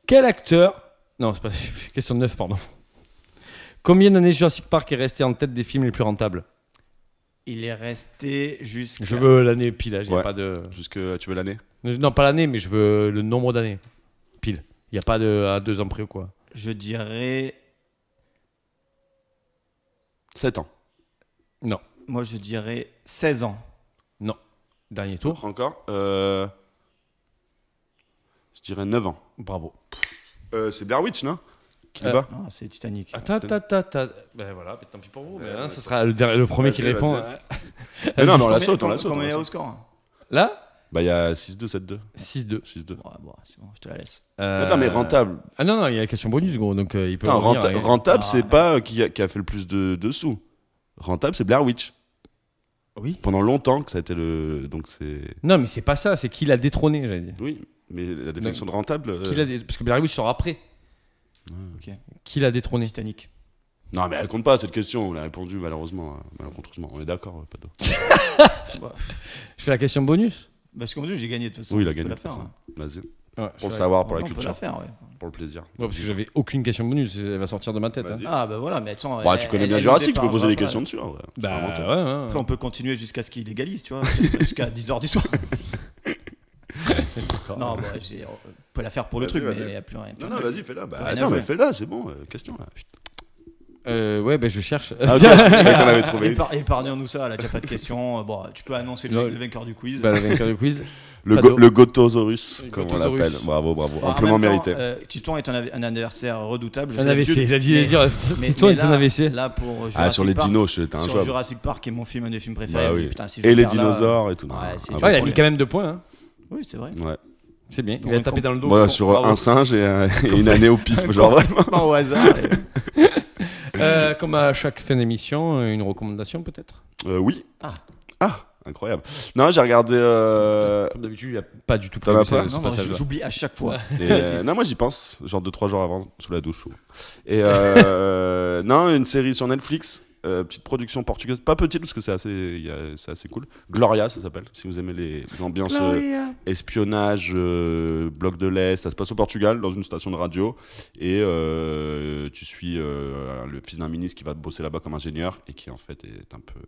Quel acteur. Non, c'est pas. Question 9, pardon. Combien d'années Jurassic Park est resté en tête des films les plus rentables? Il est resté jusqu'à. Je veux l'année pile, il n'y a Ouais. pas de. Jusque, tu veux l'année? Non, pas l'année, mais je veux le nombre d'années. Pile. Il n'y a pas de à 2 ans près ou quoi. Je dirais. 7 ans. Non. Moi, je dirais 16 ans. Non. Dernier tour. Encore Je dirais 9 ans. Bravo. C'est Blair Witch, non? Qui le bat? Non, c'est Titanic. Attends. Ben voilà, ben tant pis pour vous. Mais hein, ce sera le premier Vas-y, qui répond. vas-y. hein. Mais non, mais on la Combien- saute, on la saute. Combien on il y la a au saute. score? Là, Bah, il y a 6-2, 7-2. 6-2. 6-2. Bon, c'est bon, je te la laisse. Non, mais rentable. Ah non, il y a la question bonus, gros. Donc il peut. Putain, revenir, hein. rentable, Ah, c'est pas qui a fait le plus de sous. Rentable, c'est Blair Witch. Oui. Pendant longtemps que ça a été le. Donc c'est. Non, mais c'est pas ça, c'est qui l'a détrôné, j'allais dire. Oui, mais la définition de rentable. Qui l'a dé- Parce que Blair Witch sort après. Ok. Qui l'a détrôné? Titanic. Non, mais elle compte pas cette question. On l'a répondu malheureusement, malencontreusement. On est d'accord, Pado. Je fais la question bonus. Parce qu'en plus, j'ai gagné de toute façon. Oui, il a On peut gagné. la faire. c'est ça. hein. Vas-y. Ouais, Pour le je fais savoir, pour la On peut la culture, faire, ouais. pour le plaisir. Ouais, parce que j'avais aucune question bonus, elle va sortir de ma tête. hein. Vas-y. Ah, bah voilà, mais attends. Bah, tu connais bien Jurassic, tu peux poser des questions dessus. En vrai. C'est Bah pas un menteur. ouais, ouais. Après, on peut continuer jusqu'à ce qu'il légalise, tu vois. Jusqu'à 10h du soir. Non, bah, on peut la faire pour le Vas-y, truc, mais vas-y. il n'y a plus rien. Non, non, vas-y, fais-la. Bah, Rien à attends, jouer. mais fais-la, c'est bon. Question là. Ouais, ben je cherche. Ah, ok, je croyais que t'en avais trouvé une. Épargnons-nous ça, là, t'as pas de questions. Bon, tu peux annoncer Non. le vainqueur du quiz. Bah, le vainqueur du quiz. Le Gotosaurus, Le comme on Gotosaurus. l'appelle. Bravo, En amplement même temps, mérité. Titouan est un adversaire redoutable. je Un sais AVC, d'habitude, il a dit, mais Titouan est là- un AVC. Là, pour Jurassic Ah, sur les Park, dinos, c'était un sur job. Jurassic Park, qui est mon film, un des films préférés. Bah oui. Putain, si Et je les perds là, dinosaures et tout. ouais, c'est Ah, dur. Ouais, il a sur mis les- quand même 2 points. Hein. Oui, c'est vrai. ouais. C'est bien. Il Ouais, a tapé dans le dos. Voilà, sur Bravo. un singe et une année au pif. Genre vraiment. Pas au hasard. Comme à chaque fin d'émission, une recommandation peut-être. Oui. Ah. Incroyable. Non, j'ai regardé. Comme d'habitude, il n'y a pas du tout T'en as prévu pas ce Non, passage-là. j'oublie à chaque fois. Non, moi j'y pense, genre 2-3 jours avant, sous la douche. Et non, une série sur Netflix, petite production portugaise, pas petite parce que c'est assez cool. Gloria, ça s'appelle, si vous aimez les ambiances espionnage, bloc de l'Est, ça se passe au Portugal, dans une station de radio. Et tu suis le fils d'un ministre qui va bosser là-bas comme ingénieur et qui en fait est un peu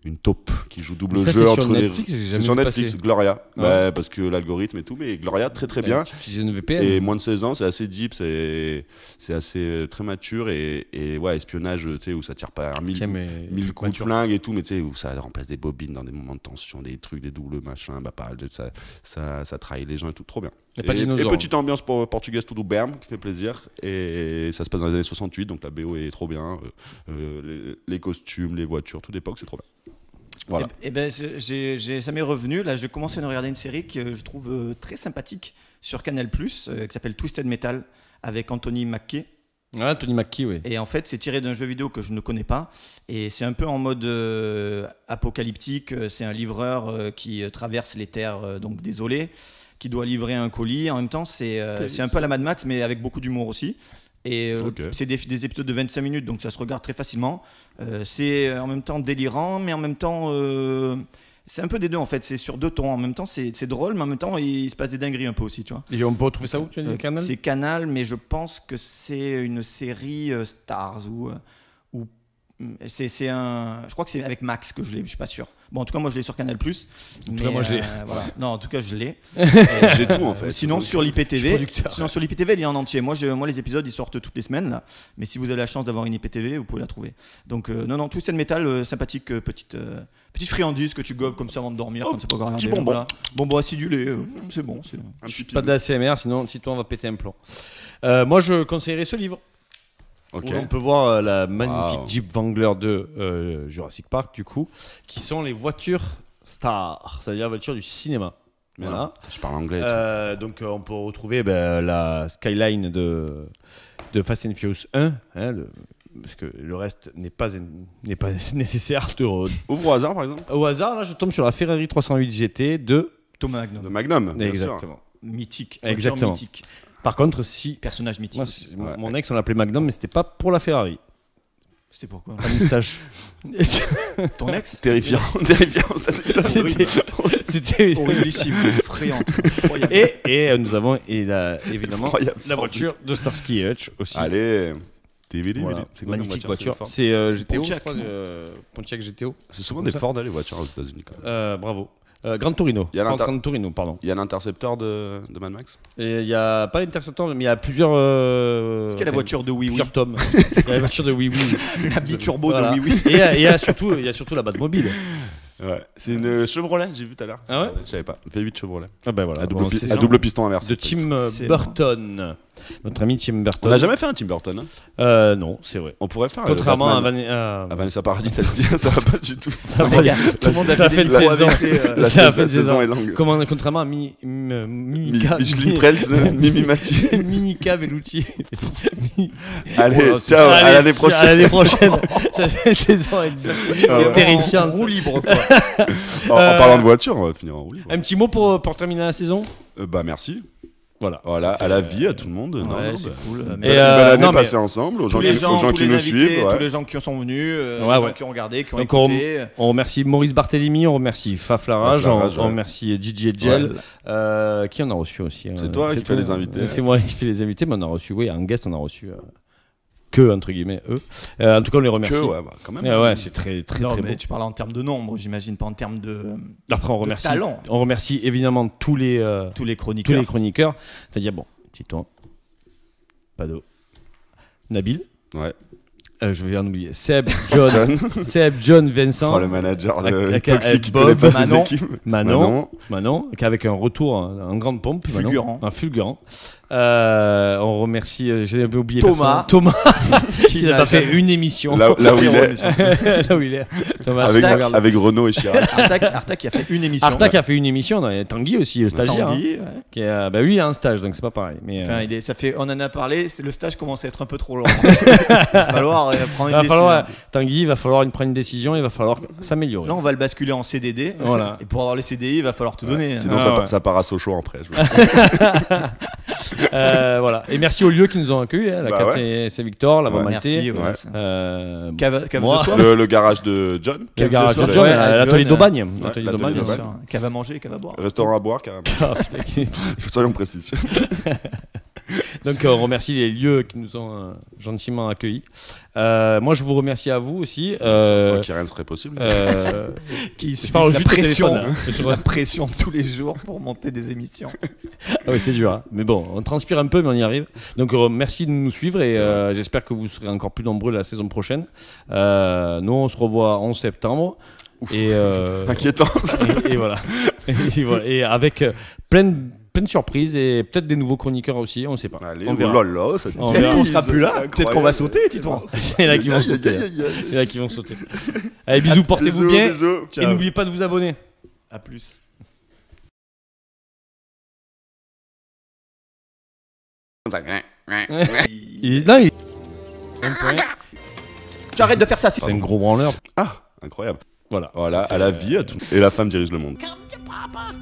une taupe qui joue double Ça, jeu c'est entre sur les. Netflix, j'ai C'est jamais sur vu Netflix, passer. Gloria. Ah. Ouais, parce que l'algorithme et tout, mais Gloria, très très bien. Tu utilises une VPN. Et moins de 16 ans, c'est assez deep, c'est assez très mature et ouais, espionnage, tu sais, où ça tire pas mille coups de flingue et tout, mais tu sais, où ça remplace des bobines dans des moments de tension, des trucs, des doubles machins, bah pareil, ça trahit les gens et tout, trop bien. Y a pas de Et dinosaures. petite ambiance portugaise tout berme qui fait plaisir et ça se passe dans les années 68, donc la BO est trop bien, les costumes, les voitures, toute époque, c'est trop bien. Voilà. Et ben, ça m'est revenu. Là, je commençais à regarder une série que je trouve très sympathique sur Canal+, qui s'appelle Twisted Metal, avec Anthony Mackie. Ah, Tony McKee, oui. Et en fait, c'est tiré d'un jeu vidéo que je ne connais pas. Et c'est un peu en mode apocalyptique. C'est un livreur qui traverse les terres donc désolées, qui doit livrer un colis. En même temps, c'est un peu à la Mad Max, mais avec beaucoup d'humour aussi. Et c'est des épisodes de 25 minutes, donc ça se regarde très facilement. C'est en même temps délirant, mais en même temps, c'est un peu des deux en fait. C'est sur deux tons. En même temps, c'est drôle, mais en même temps, il se passe des dingueries un peu aussi, tu vois. Et on peut retrouver ça où, tu as dit, Canal ? C'est Canal, mais je pense que c'est une série Stars ou c'est un. Je crois que c'est avec Max que je l'ai. Je suis pas sûr. Bon, en tout cas, moi, je l'ai sur Canal+. En tout cas, moi, je l'ai. Voilà. Non, en tout cas, je l'ai. J'ai tout en fait. Sinon, sur Je suis l'IPTV, producteur. il est en entier. Moi, les épisodes, ils sortent toutes les semaines. Là. Mais si vous avez la chance d'avoir une IPTV, vous pouvez la trouver. Donc, non, Twisted Metal, sympathique, petite friandise que tu gobes comme ça avant de dormir. Comme ça, pour regarder. petit bonbon. Voilà. Bonbon acidulé, c'est bon. Un petit Pas pinous. d'ACMR, sinon Titouan va péter un plomb. Moi, je conseillerais ce livre. Ok. Où on peut voir la magnifique Wow. Jeep Wrangler de Jurassic Park, du coup, qui sont les voitures stars, c'est-à-dire voitures du cinéma. Mais Voilà. non, je parle anglais. et tout. Donc on peut retrouver la skyline de Fast and Furious 1, hein, parce que le reste n'est pas nécessaire. Ouvre au hasard par exemple. Au hasard, là, je tombe sur la Ferrari 308 GT de... Thomas Magnum. De Magnum. bien sûr. Exactement. Mythique. Exactement. Voiture mythique. Par contre, si... Personnage mythique. Moi, aussi. mon ex, on l'appelait Magnum, mais c'était pas pour la Ferrari. C'était pourquoi La moustache. Ton ex Terrifiant. C'était... Horriblissime, effrayante, incroyable. Et nous avons évidemment Incroyable, la ça. voiture de Starsky et Hutch aussi. Allez. Voilà. C'est quoi comme Magnifique C'est voiture. des Ford C'est GTO, Pontiac, je crois, non Pontiac GTO. C'est souvent des Ford les voitures aux États-Unis quand même. Bravo. Gran Torino. Il y a Ford l'inter- Gran Torino, pardon. Il y a l'Interceptor de Mad Max. Et il y a pas l'Interceptor, mais il y a plusieurs. Est-ce qu'il y a la voiture de Oui Oui Plusieurs tomes. Il y a la voiture de Oui Oui. La biturbo Voilà. de Oui Oui. Et il y a surtout la Batmobile. Ouais. C'est une Chevrolet, j'ai vu tout à l'heure. Ah ouais Je savais pas. V8 Chevrolet. Ah ben voilà. À Bon, c'est à ça. double piston inversé. De Tim C'est Burton. Notre ami Tim Burton. On n'a jamais fait un Tim Burton. Hein. Non, c'est vrai. On pourrait faire. Contrairement à à Vanessa Paradis, t'as dit, ça va pas du tout. Ça Les gars, tout le monde a ça fait fait des une gros saison. AVC, La Ça a fait la une saison saison. est longue. Contrairement à Micheline Prels, Mimi Mathieu. Minika Bellucci. Allez, Voilà, c'est- ciao, à Allez, l'année prochaine. À l'année prochaine. Ça fait une saison Ah ouais. terrifiante. En roue libre, quoi. En parlant de voiture, on va finir en roue libre. Un petit mot pour terminer la saison. Bah merci. Voilà. Voilà, à la vie, à tout le monde. Non, Ouais, non, c'est bah, cool. Et, Passez une belle année non, mais- passée ensemble, aux gens Tous les gens qui tous nous les suivent. invités, ouais. tous les gens qui sont venus, les Ouais, gens ouais. qui ont regardé, qui ont Donc écouté. on remercie Maurice Barthélémy, on remercie Faf Larage, Faf Larage, on ouais. remercie Gigi et Gel, qui on a reçu aussi. C'est toi qui fais les invités. C'est moi qui fais les invités, mais on a reçu, oui, en guest, on a reçu que, entre guillemets, eux. En tout cas, on les remercie. Que, ouais, bah, quand même. Ouais, c'est très, très, Non, très mais beau. tu parles en termes de nombre, j'imagine, pas en termes de Après, on remercie, talent. on remercie évidemment tous les Tous les chroniqueurs. chroniqueurs, c'est-à-dire, bon, Titouan, Pado, Nabil, Ouais. je vais en oublier. Seb, John, John. Seb, John, Vincent. Oh, le manager Avec toxique qui Bob, connaît pas ses Manon. équipes. Manon, qui avec un retour en grande pompe. Manon, Fulgurant. un fulgurant. On remercie, j'ai oublié Thomas. personne. Thomas, qui n'a n'a pas fait jamais- une émission. Là où il Zéro est. émission. Là où il est. Thomas, Avec, regarde. avec Renault et Chirac. Artac qui a fait une émission. Arta qui a fait une émission. Tanguy aussi, le stagiaire. Tanguy, ouais. Qui est, bah lui, il a un stage, donc c'est pas pareil. Mais, Enfin, on en a parlé, le stage commence à être un peu trop long. Il va falloir prendre une décision. Tanguy, il va falloir prendre une décision, il va falloir s'améliorer. Là, on va le basculer en CDD. Voilà. Et pour avoir les CDI, il va falloir tout donner. Sinon, Ah, ça, ouais. ça part à Sochaux après. Je vous Voilà. Et merci aux lieux qui nous ont accueillis, hein, la Bah Cap ouais. Saint-Victor, la Ouais. Maltais. Merci. Ouais. Cave moi, de soie. le garage de John. Le Cave de garage de soie. John, Ouais, l'atelier John, d'Aubagne. ouais, L'atelier l'atelier d'Aubagne. d'Aubagne. bien Bien sûr. Cave à manger, cave à boire. Restaurant à boire, carrément. sûr. Soyons précis. Donc on remercie les lieux qui nous ont gentiment accueillis. Moi je vous remercie à vous aussi. Sans qu'il rien ne serait possible. Qui je parle subissent la juste au pression. téléphone, hein. La pression tous les jours pour monter des émissions. Ah oui, c'est dur. Hein. Mais bon, on transpire un peu, mais on y arrive. Donc merci de nous suivre et j'espère que vous serez encore plus nombreux la saison prochaine. Nous on se revoit en septembre. Et, Inquiétant. et voilà. Et avec plein de surprises et peut-être des nouveaux chroniqueurs aussi, on ne sait pas. Allez, on verra. oh là là, ça On tease. verra. Peut-être qu'on sera plus là. Peut-être qu'on va sauter, Titouan. Il y en a qui vont sauter. Il y en a qui vont sauter. Allez, bisous, portez-vous bien. Bisous. Et n'oubliez pas de vous abonner. A plus. Non, J'arrête de faire ça. c'est un gros branleur. Ah, incroyable. Voilà. Voilà, à la vie, à tout. Et la femme dirige le monde. Come to Papa.